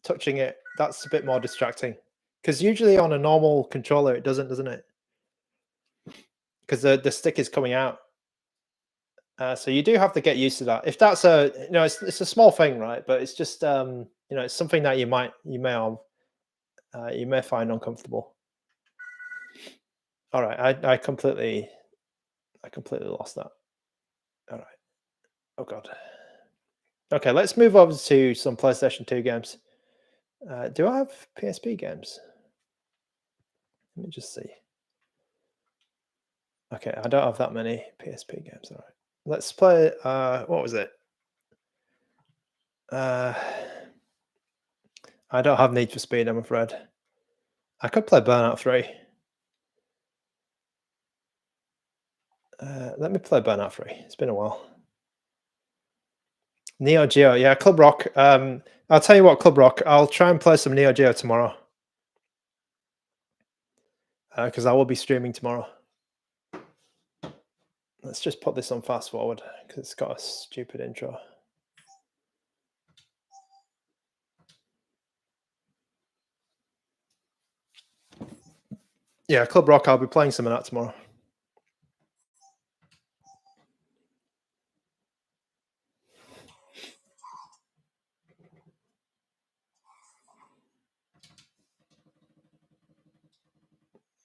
touching it. That's a bit more distracting, because usually on a normal controller it doesn't it? Because the stick is coming out. So you do have to get used to that. If that's it's a small thing, right? But it's just you know, it's something that you may find uncomfortable. All right, I completely lost that. All right. Oh god. Okay, let's move over to some PlayStation 2 games. Do I have PSP games? Let me just see. Okay, I don't have that many PSP games. All right, let's play. What was it? I don't have Need for Speed, I'm afraid. I could play Burnout 3. Let me play Burnout 3. It's been a while. Neo Geo, yeah, Club Rock. I'll tell you what, Club Rock. I'll try and play some Neo Geo tomorrow. Because I will be streaming tomorrow. Let's just put this on fast forward because it's got a stupid intro. Yeah, Club Rock, I'll be playing some of that tomorrow.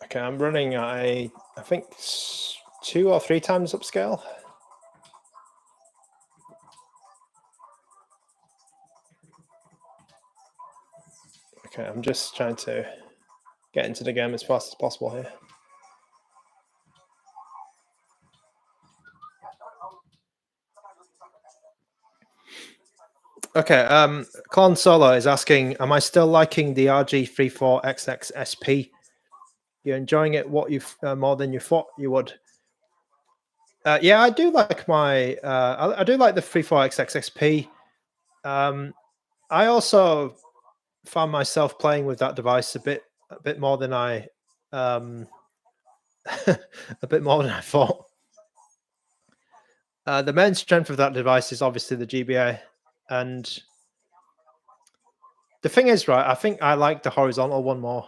Okay, I'm running I think 2 or 3 times upscale. Okay, I'm just trying to get into the game as fast as possible here. Okay, Clon Solo is asking, am I still liking the RG34XX SP? You're enjoying it more than you thought you would? Yeah, I do like my. I do like the 34XX I also found myself playing with that device a bit more than I, a bit more than I thought. The main strength of that device is obviously the GBA, and the thing is, right? I think I like the horizontal one more,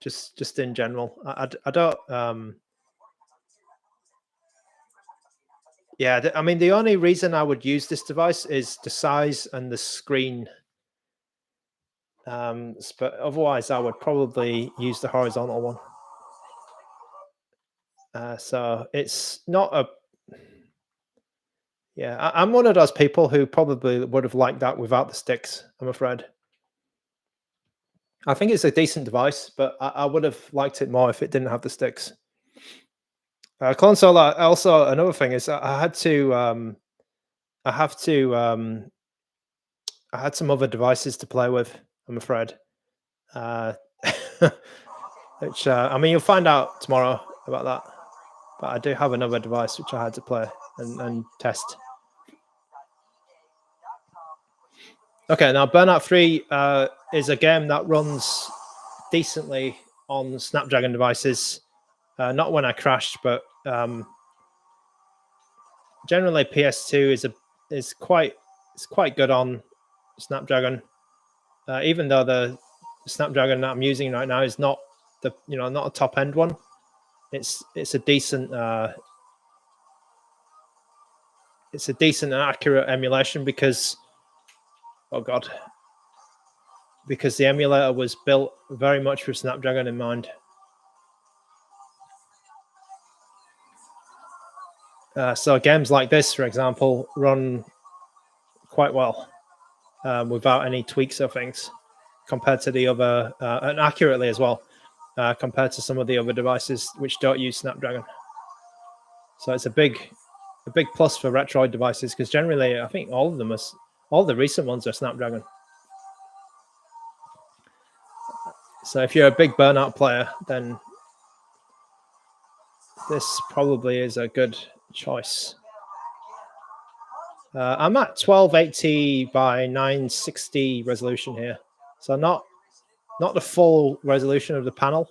just in general. I don't. Yeah, I mean, the only reason I would use this device is the size and the screen. But otherwise, I would probably use the horizontal one. So it's not a. Yeah, I'm one of those people who probably would have liked that without the sticks, I'm afraid. I think it's a decent device, but I would have liked it more if it didn't have the sticks. Console. Also, another thing is I had to. I have to. I had some other devices to play with. I'm afraid. Uh, which I mean, you'll find out tomorrow about that. But I do have another device which I had to play and test. Okay, now Burnout 3 is a game that runs decently on Snapdragon devices. Not when I crashed, but generally PS2 is quite good on Snapdragon. Even though the Snapdragon that I'm using right now is not not a top end one, it's a decent and accurate emulation because because the emulator was built very much with Snapdragon in mind. So games like this, for example, run quite well without any tweaks or things compared to the other, and accurately as well, compared to some of the other devices which don't use Snapdragon. So it's a big plus for Retroid devices because generally I think all of them all the recent ones are Snapdragon. So if you're a big Burnout player, then this probably is a good choice. I'm at 1280 by 960 resolution here, so not the full resolution of the panel.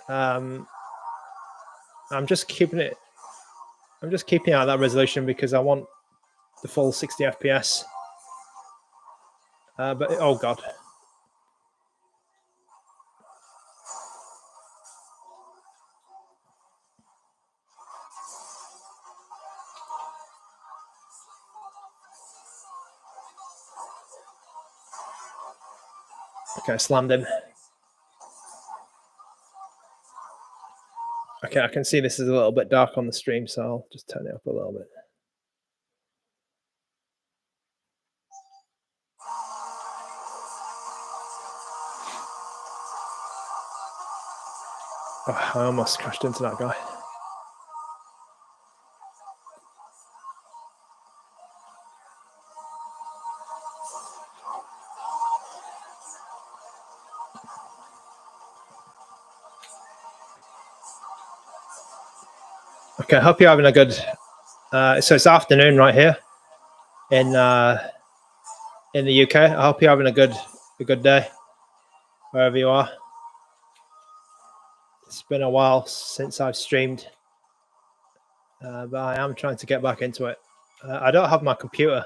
I'm just keeping it. I'm just keeping out that resolution because I want the full 60 FPS. But oh god. Okay, I slammed him. Okay, I can see this is a little bit dark on the stream, so I'll just turn it up a little bit. Oh, I almost crashed into that guy. Okay, I hope you're having a good. So it's afternoon right here in the UK. I hope you're having a good day wherever you are. It's been a while since I've streamed, but I am trying to get back into it. I don't have my computer,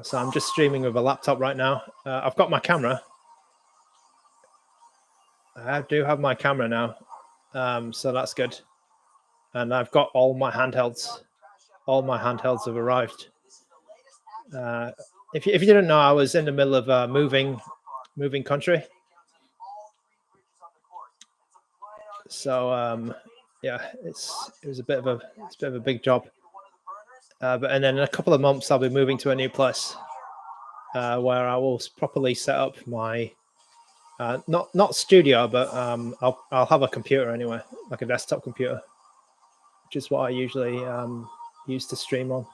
so I'm just streaming with a laptop right now. I've got my camera. I do have my camera now, so that's good. And I've got all my handhelds. All my handhelds have arrived. If you didn't know, I was in the middle of moving country. So yeah, it was a bit of a big job. But and then in a couple of months, I'll be moving to a new place where I will properly set up my not studio, but I'll have a computer anyway, like a desktop computer, which is what I usually use to stream on.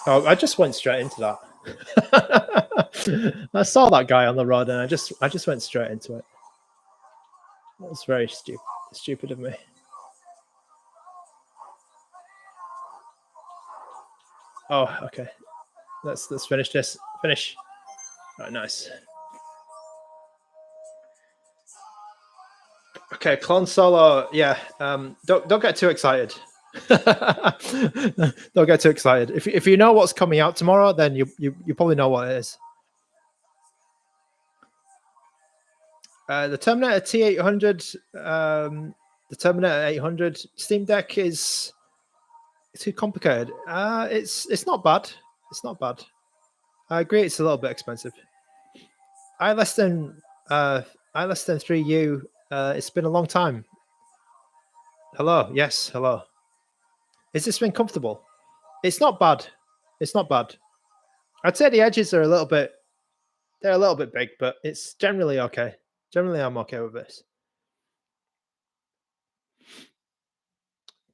Oh, I just went straight into that. I saw that guy on the road, and I just went straight into it. That was very stupid of me. Oh, okay. Let's finish this. Finish. All right, nice. Okay, Clone Solo. Yeah. Don't get too excited. Don't get too excited. If you know what's coming out tomorrow, then you probably know what it is. The Terminator T800, the Terminator 800 Steam Deck is too complicated. It's not bad. It's not bad. I agree. It's a little bit expensive. I less than 3U. It's been a long time. Hello. Yes. Hello. Is this been comfortable? It's not bad. It's not bad. I'd say the edges are a little bit. They're a little bit big, but it's generally okay. Generally, I'm okay with this.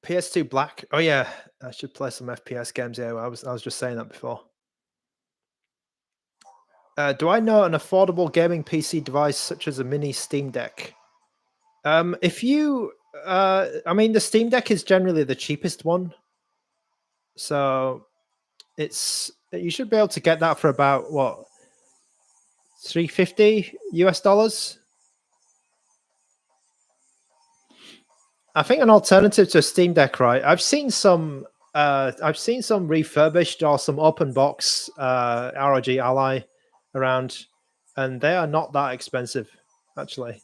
PS2 Black. Oh yeah, I should play some FPS games. Yeah, I was just saying that before. Do I know an affordable gaming PC device such as a mini Steam Deck? If you, I mean, the Steam Deck is generally the cheapest one, so you should be able to get that for about what, $350 US. I think an alternative to a Steam Deck, right? I've seen some refurbished or some open box ROG Ally around, and they are not that expensive, actually.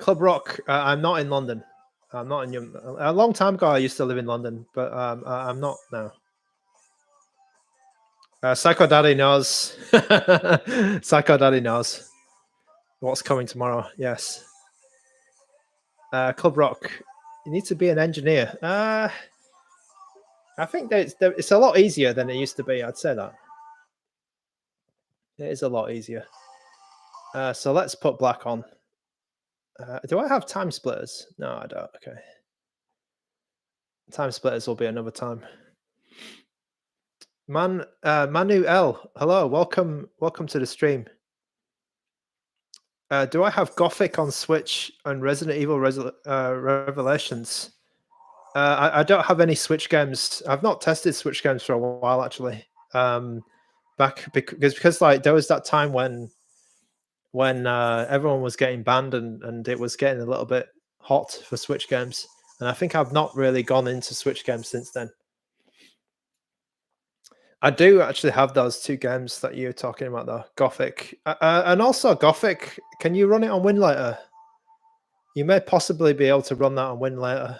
Club Rock. I'm not in London. I'm not in. A long time ago, I used to live in London, but I'm not now. Psycho Daddy knows. Psycho Daddy knows what's coming tomorrow. Yes. Club Rock. You need to be an engineer. I think it's a lot easier than it used to be. I'd say that. It is a lot easier. So let's put Black on. Do I have time splitters? No, I don't. Okay. Time splitters will be another time. Manu L, hello, welcome to the stream. Do I have Gothic on Switch and Resident Evil Revelations? I don't have any Switch games. I've not tested Switch games for a while, actually. Back because like there was that time when everyone was getting banned and it was getting a little bit hot for Switch games, and I think I've not really gone into Switch games since then. I do actually have those two games that you're talking about, though. Gothic. And also Gothic, can you run it on Winlater? You may possibly be able to run that on Winlater.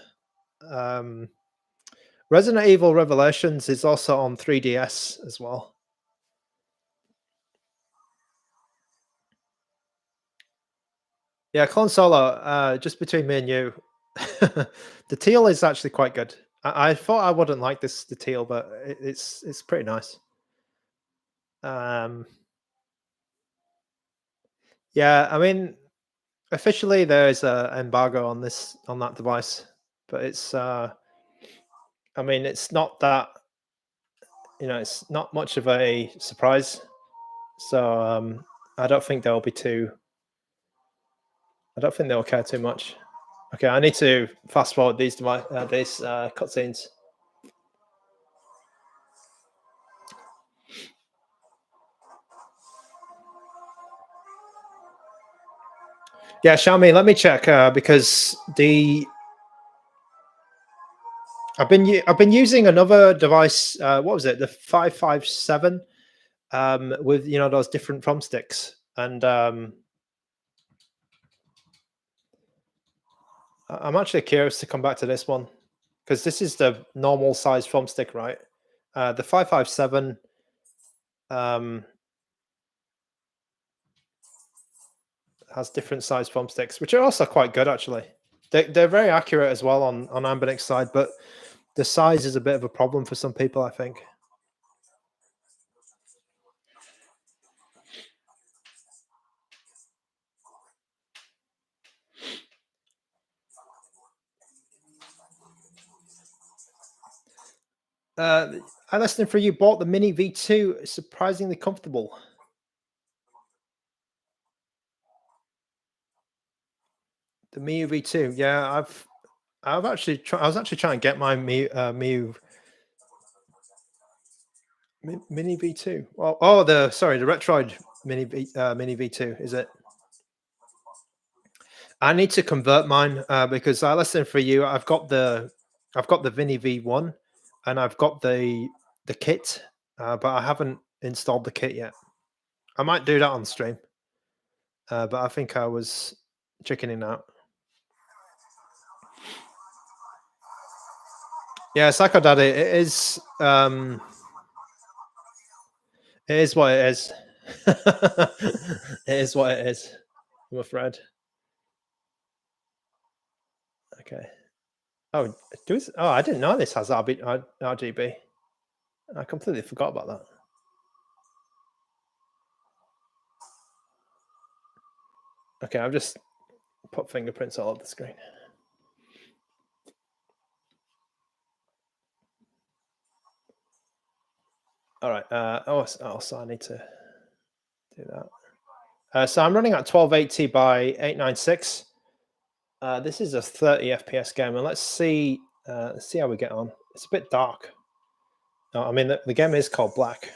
Resident Evil Revelations is also on 3DS as well. Yeah, Clone Solo, just between me and you, the teal is actually quite good. I thought I wouldn't like the teal, but it's pretty nice. Yeah, I mean, officially there's an embargo on that device, but it's I mean, it's not that, it's not much of a surprise. So I don't think they'll be too. I don't think they'll care too much. Okay, I need to fast forward these cutscenes. Yeah, Xiaomi, let me check because I've been using another device. What was it? The 557 with those different prom sticks, and I'm actually curious to come back to this one because this is the normal size foam stick, right? The 557 has different size foam sticks, which are also quite good actually. They're very accurate as well on Ambinix's side, but the size is a bit of a problem for some people, I think. I listened for you bought the Mini V2. It's surprisingly comfortable. The Miu V2. Yeah, I've actually I was actually trying to get my Miu Mini V2. Oh, the Retroid Mini V2 is it? I need to convert mine because I listened for you. I've got the Mini V1 and I've got the kit, but I haven't installed the kit yet. I might do that on stream, but I think I was chickening out. Yeah, Psycho Daddy. It is what it is. It is what it is. I'm afraid. Okay. Oh, I didn't know this has RGB. I completely forgot about that. Okay, I've just put fingerprints all over the screen. All right. So I need to do that. So I'm running at 1280 by 896. This is a 30 FPS game, and let's see how we get on. It's a bit dark. No, I mean the game is called Black.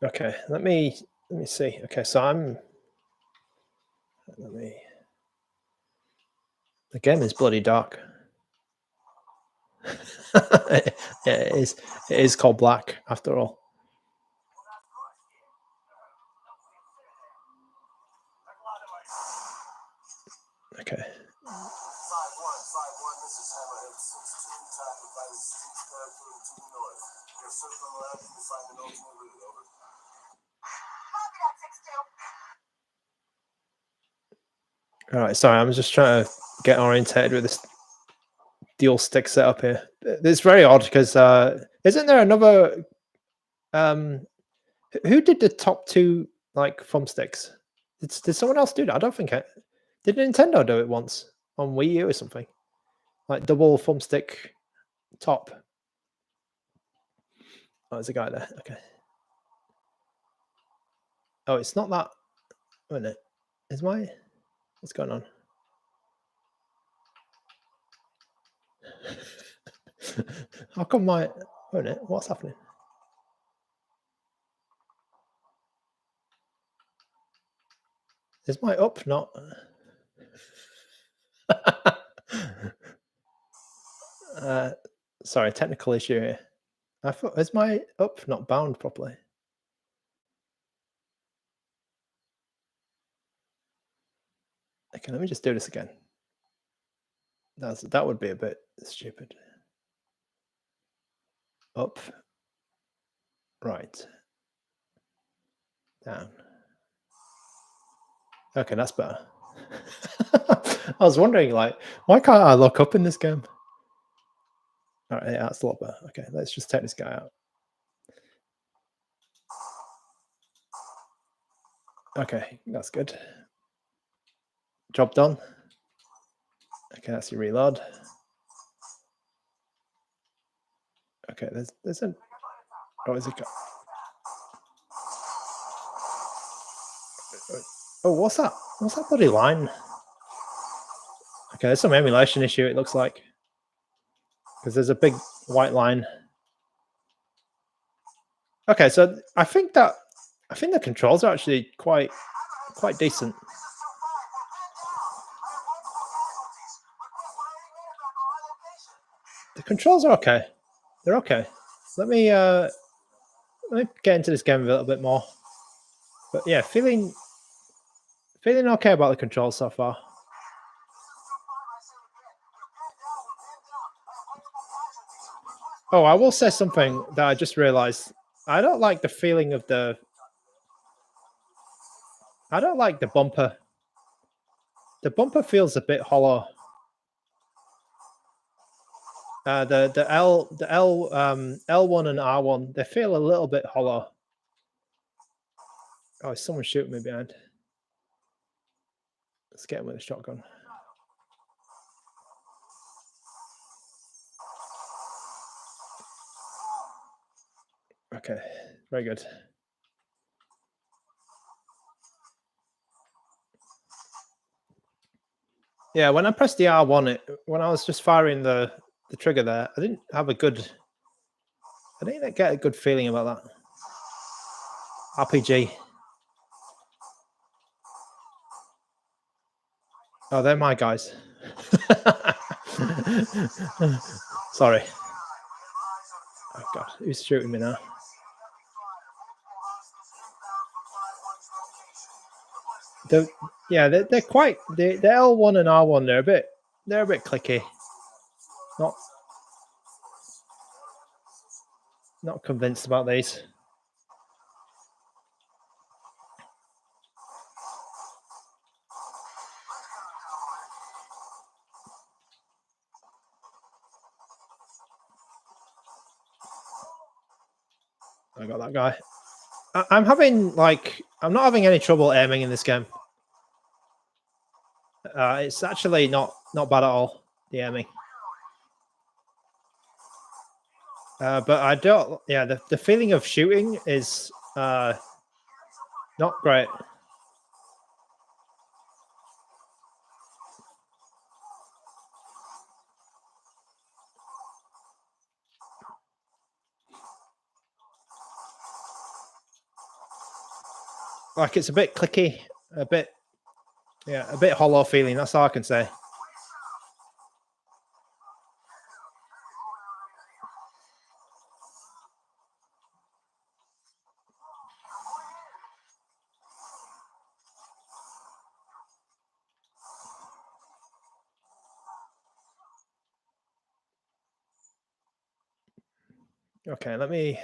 Okay, let me see. Okay, so the game is bloody dark. It is called Black after all. Okay. All right, sorry, I'm just trying to get orientated with this dual stick setup here. It's very odd because isn't there another? Who did the top two foam sticks? Did someone else do that? I don't think did Nintendo do it once on Wii U or something, like double foam stick top. Oh, there's a guy there. Okay. Oh, it's not that. Wait a minute. What's going on? How come wait a minute, what's happening? Is my up not? Sorry, technical issue here. I thought, is my up not bound properly? Okay, let me just do this again. That would be a bit stupid. Up, right, down. Okay, that's better. I was wondering, why can't I look up in this game? All right, yeah, that's a lot better. Okay, let's just take this guy out. Okay, that's good. Job done. Okay, that's your reload. Okay, there's a. Oh, is it? Oh, what's that? What's that bloody line? Okay, there's some emulation issue. It looks like because there's a big white line. Okay, so I think the controls are actually quite decent. The controls are okay. They're okay. Let me get into this game a little bit more. But yeah, feeling okay about the controls so far. Oh, I will say something that I just realized. I don't like the feeling of the. I don't like the bumper. The bumper feels a bit hollow. The L1 and R1, they feel a little bit hollow. Oh, someone shooting me behind. Let's get him with a shotgun. Okay, very good. Yeah, when I pressed the R1, when I was just firing the trigger there, I didn't get a good feeling about that. RPG. Oh, they're my guys. Sorry. Oh god, who's shooting me now? They're quite the L1 and R1. They're a bit clicky. Not convinced about these. I got that guy. I'm not having any trouble aiming in this game. It's actually not bad at all, the aiming. But I don't. Yeah, the feeling of shooting is not great. Like it's a bit clicky, a bit hollow feeling. That's all I can say. Okay, let me.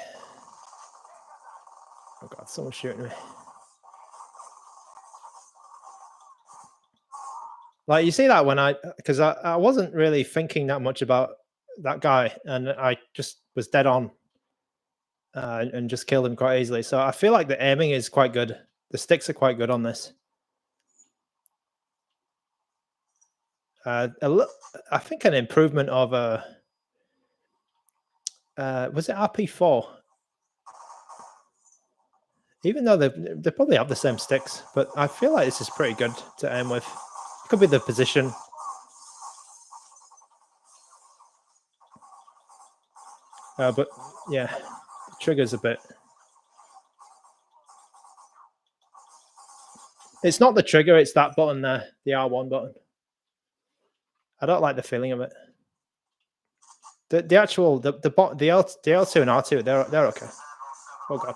Oh god, someone's shooting me. Like you see that when because I wasn't really thinking that much about that guy, and I just was dead on, and just killed him quite easily. So I feel like the aiming is quite good. The sticks are quite good on this. I think an improvement of was it RP4? Even though they probably have the same sticks, but I feel like this is pretty good to aim with. It could be the position. But yeah, the trigger's a bit. It's not the trigger; it's that button there, the R1 button. I don't like the feeling of it. The actual the L2 and R2 they're okay. Oh god.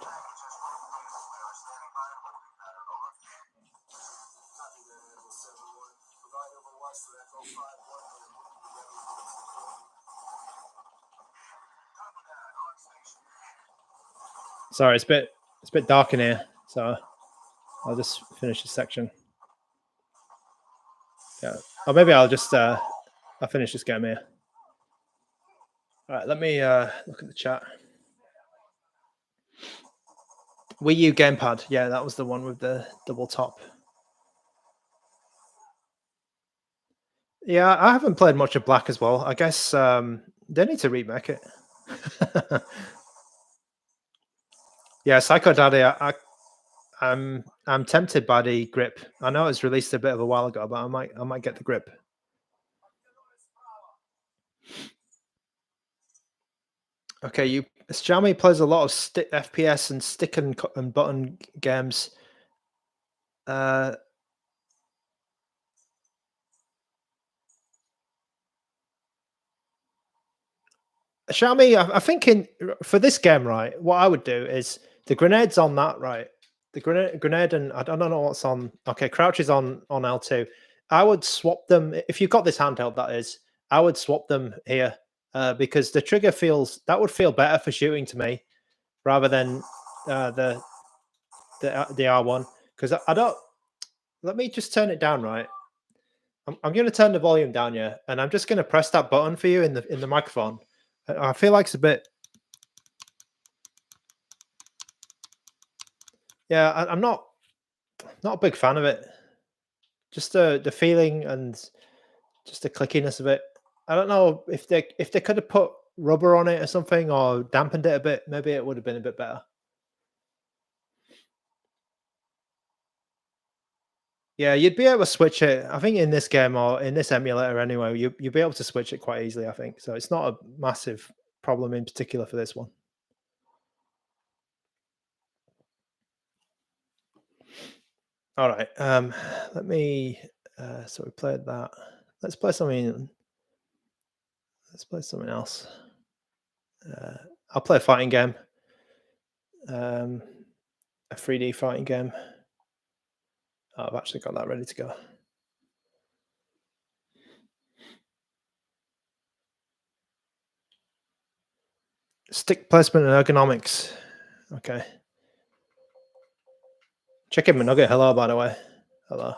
Sorry, it's a bit dark in here, so I'll just finish this section. Yeah, or maybe I'll just I'll finish this game here. All right, let me look at the chat. Wii U gamepad. Yeah, that was the one with the double top. Yeah, I haven't played much of Black as well. I guess they need to remake it. Yeah, Psycho Daddy. I'm tempted by the grip. I know it was released a bit of a while ago, but I might get the grip. Okay, Xiaomi plays a lot of FPS and stick and button games. Xiaomi, I think for this game, right, what I would do is the grenades on that, right? The grenade, and I don't know what's on. Okay, crouch is on L2. I would swap them if you've got this handheld. That is, I would swap them here because the trigger would feel better for shooting to me rather than the R1. Because I don't. Let me just turn it down, right? I'm going to turn the volume down, yeah, and I'm just going to press that button for you in the microphone. I feel like it's a bit. Yeah, I'm not a big fan of it. Just the feeling and just the clickiness of it. I don't know if they could have put rubber on it or something or dampened it a bit. Maybe it would have been a bit better. Yeah, you'd be able to switch it. I think in this game or in this emulator anyway, you'd be able to switch it quite easily. I think so. It's not a massive problem in particular for this one. All right. Let me. So we played that. Let's play something. Let's play something else. I'll play a fighting game. A 3D fighting game. Oh, I've actually got that ready to go. Stick placement and ergonomics. Okay. Chicken McNugget. Hello, by the way. Hello.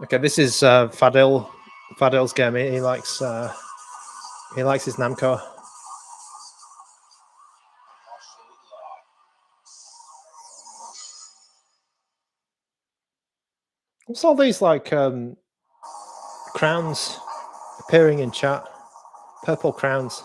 Okay, this is Fadil's game. He likes his Namco. What's all these like crowns appearing in chat? Purple crowns.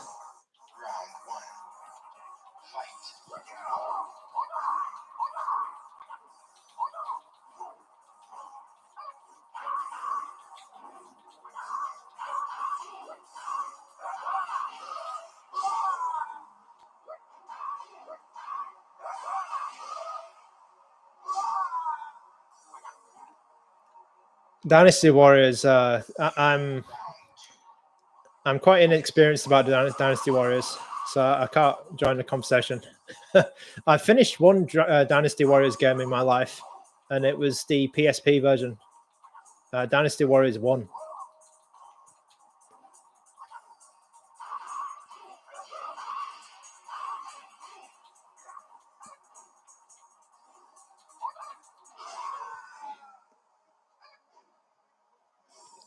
Dynasty Warriors. I'm quite inexperienced about Dynasty Warriors, so I can't join the conversation. I finished one Dynasty Warriors game in my life, and it was the PSP version. Dynasty Warriors 1.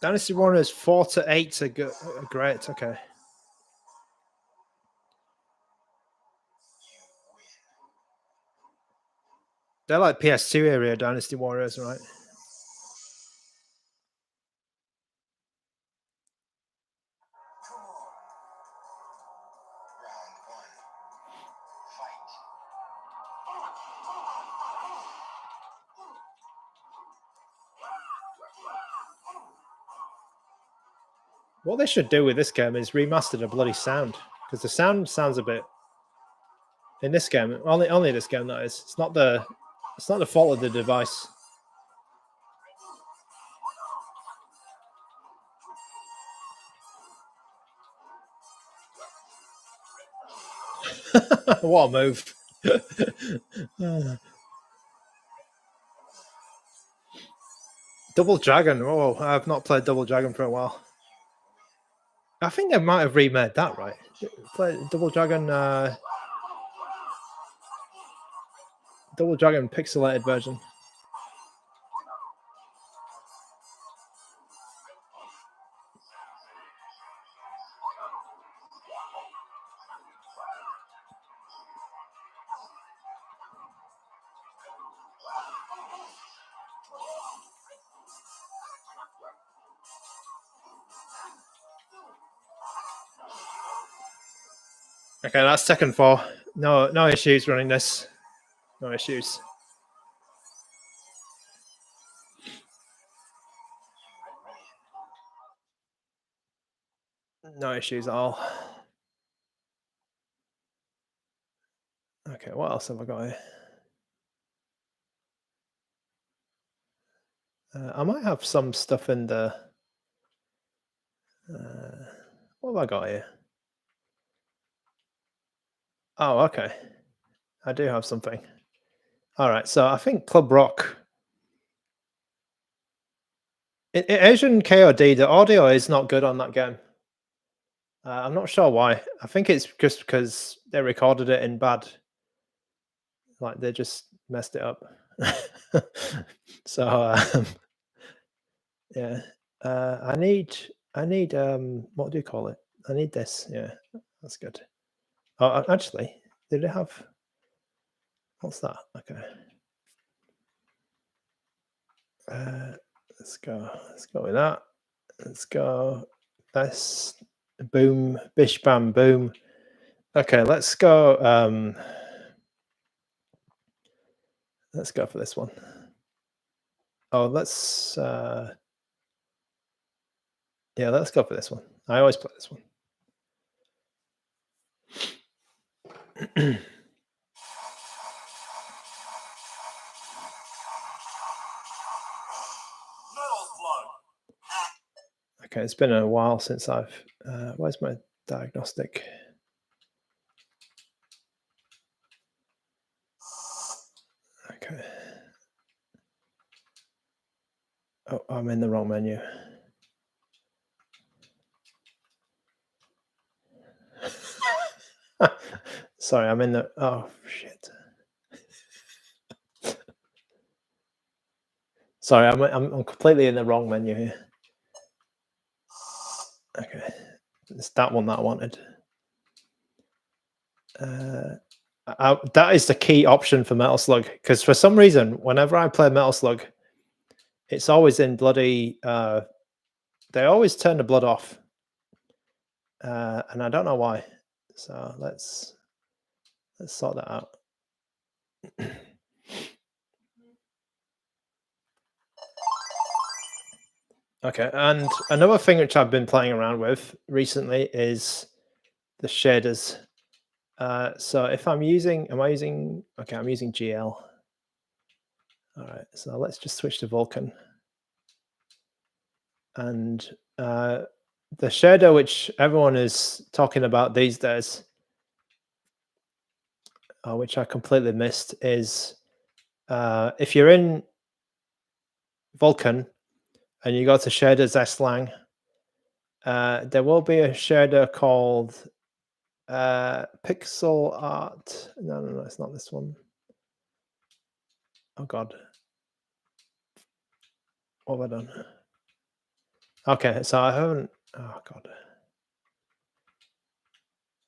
Dynasty Warriors 4 to 8 are great. Okay. They're like PS2 area Dynasty Warriors, right? What they should do with this game is remaster the bloody sound, because the sound sounds a bit in this game. Only this game, that is. It's not the fault of the device. What a move. Double Dragon. Oh, I've not played Double Dragon for a while. I think they might have remade that, right? Play Double Dragon pixelated version. Okay, that's Tekken 4. No issues running this. No issues. No issues at all. Okay, what else have I got here? I might have some stuff in the... what have I got here? Oh, okay. I do have something. All right, so I think Club Rock... In Asian KOD, the audio is not good on that game. I'm not sure why. I think it's just because they recorded it in bad... Like, they just messed it up. So, yeah. I need what do you call it? I need this. Yeah, that's good. Oh, actually, did it have... What's that? Okay. Let's go with that. Let's go. That's boom, bish, bam, boom. Okay, let's go. Let's go for this one. Oh, let's... yeah, let's go for this one. I always play this one. Okay, it's been a while since I've... where's my diagnostic? Okay. Oh, I'm in the wrong menu. Sorry, I'm in the... Oh, shit. Sorry, I'm completely in the wrong menu here. Okay, it's that one that I wanted. That is the key option for Metal Slug, because for some reason, whenever I play Metal Slug, it's always in bloody... they always turn the blood off, and I don't know why. So let's sort that out. Okay, and another thing which I've been playing around with recently is the shaders. So if I'm using... Am I using... Okay, I'm using GL. All right, so let's just switch to Vulkan. And the shader which everyone is talking about these days, which I completely missed, is if you're in Vulkan and you go to shaders S-Lang, there will be a shader called pixel art. No, it's not this one. Oh god, what have I done? Okay, so I haven't... Oh god,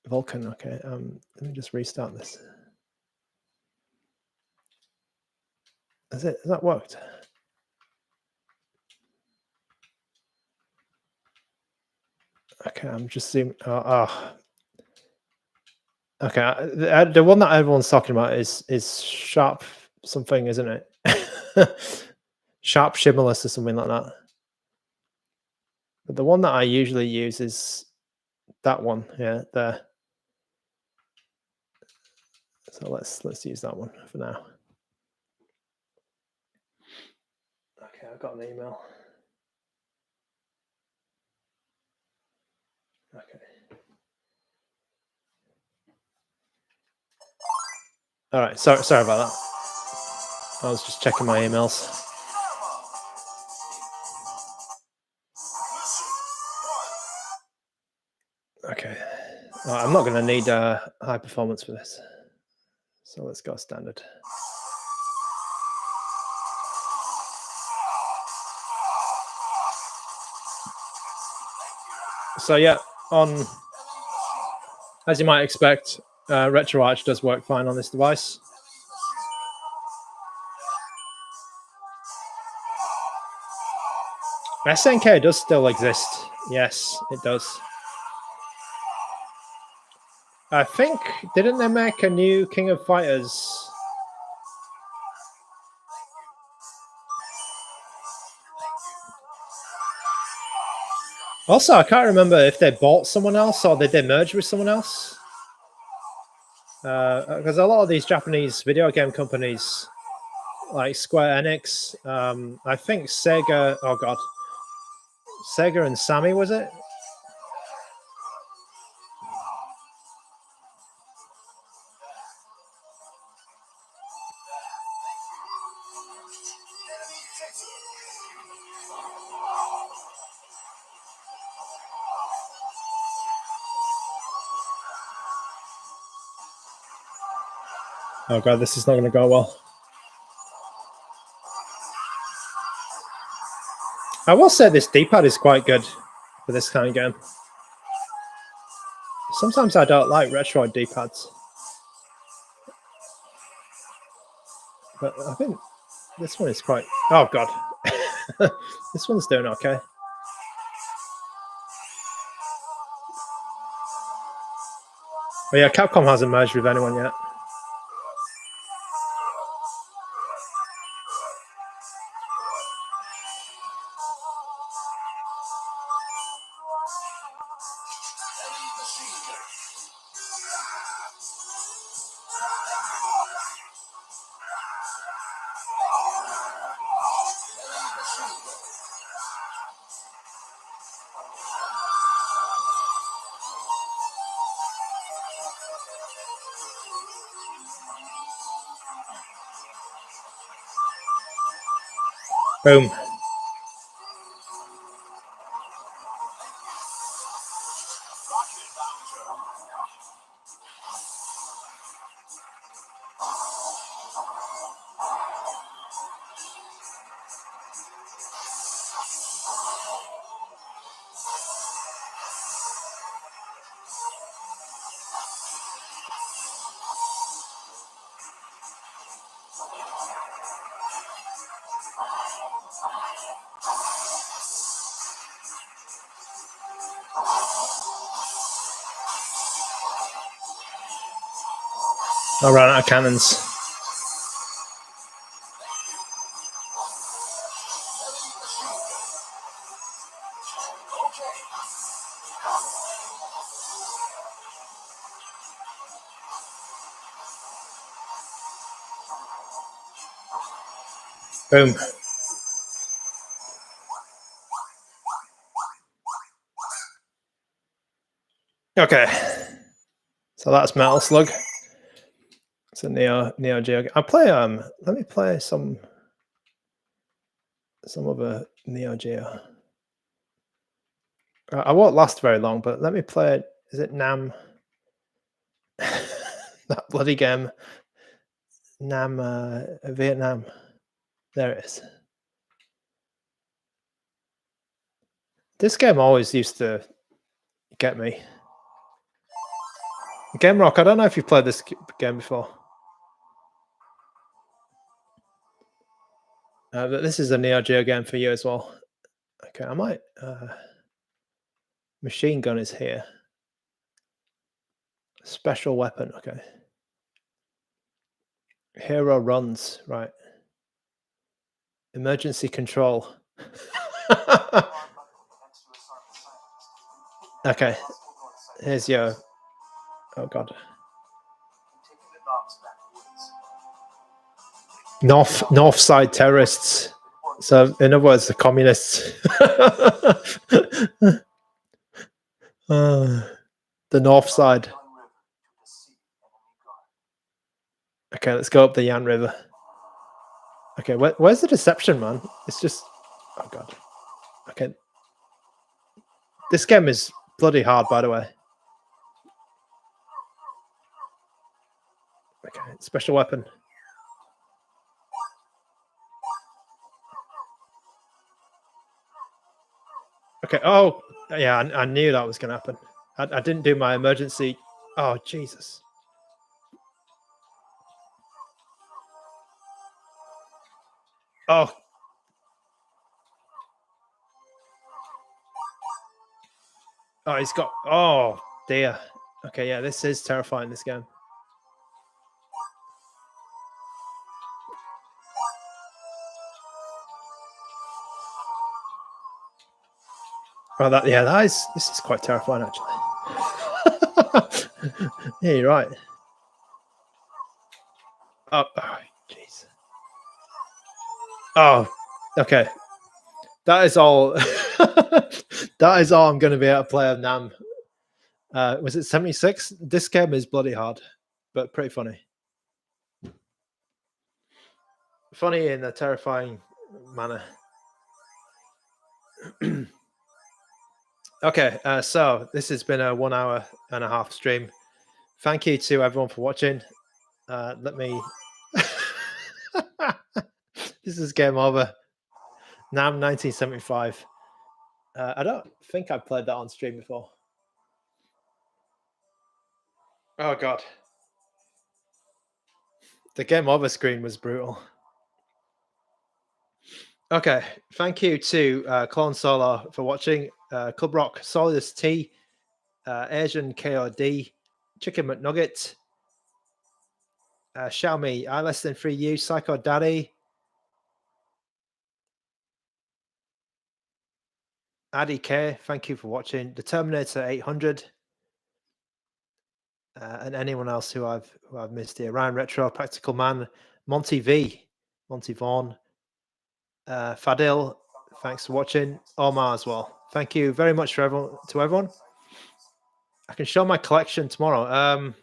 Vulkan. Okay, let me just restart this. Has that worked? Okay, I'm just seeing... Okay, the one that everyone's talking about is sharp something, isn't it? Sharp shimmerless or something like that. But the one that I usually use is that one, yeah, there. So let's use that one for now. Okay, I've got an email. Okay. All right, sorry about that. I was just checking my emails. Okay, I'm not going to need high performance for this, so let's go standard. So yeah, as you might expect, RetroArch does work fine on this device. SNK does still exist. Yes, it does. I think, didn't they make a new King of Fighters? Also, I can't remember if they bought someone else or did they merge with someone else. Because a lot of these Japanese video game companies, like Square Enix, I think Sega. Oh god, Sega and Sammy, was it? Oh god, this is not going to go well. I will say this D-pad is quite good for this kind of game. Sometimes I don't like Retroid D-pads, but I think this one is quite... Oh god, this one's doing okay. Oh yeah, Capcom hasn't merged with anyone yet. Boom. I ran out of cannons. Boom. Okay. So that's Metal Slug. It's a Neo Geo. I play let me play some other Neo Geo. I won't last very long, but let me play. Is it Nam? That bloody game. Nam Vietnam. There it is. This game always used to get me. Game Rock, I don't know if you've played this game before. But this is a Neo Geo game for you as well. Okay, I might... machine gun is here. Special weapon, okay. Hero runs, right. Emergency control. Okay, here's your... Oh god. North side terrorists. So in other words, the communists. The north side. Okay, let's go up the Yan River. Okay, where's the deception, man? It's just... Oh god. Okay. This game is bloody hard, by the way. Okay, special weapon. Okay, oh, yeah, I knew that was going to happen. I didn't do my emergency. Oh, Jesus. Oh. Oh, he's got... Oh, dear. Okay, yeah, this is terrifying, this game. Oh, this is quite terrifying, actually. Yeah, you're right. Oh, jeez. Oh, okay. That is all. That is all I'm going to be able to play of Nam. Was it 76? This game is bloody hard, but pretty funny. Funny in a terrifying manner. Okay, so this has been a 1 hour and a half stream. Thank you to everyone for watching. Let me. This is game over. Nam 1975. I don't think I've played that on stream before. Oh god. The game over screen was brutal. Okay, thank you to Clone Solo for watching. Club Rock, Solidus T, Asian KOD, Chicken McNugget, Xiaomi, I Less Than 3U, Psycho Daddy, Addy K, thank you for watching. The Terminator 800, and anyone else who I've missed here. Ryan Retro, Practical Man, Monty V, Monty Vaughn, Fadil, thanks for watching. Omar as well. Thank you very much for everyone. I can show my collection tomorrow.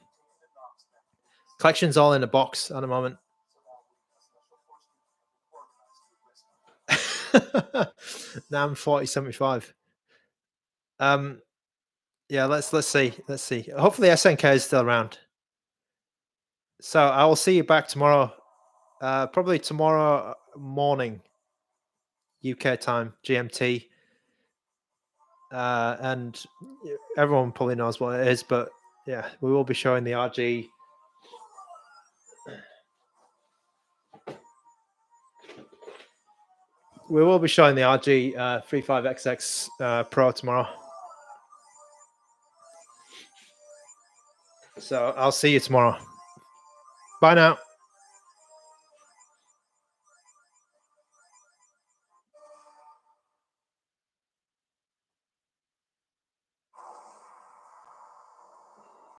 Collection's all in a box at the moment. Nam 4075. Yeah, let's see. Hopefully SNK is still around. So I will see you back tomorrow. Probably tomorrow morning, UK time, GMT. And everyone probably knows what it is, but yeah, we will be showing the RG. We will be showing the RG 35XX Pro tomorrow. So I'll see you tomorrow. Bye now.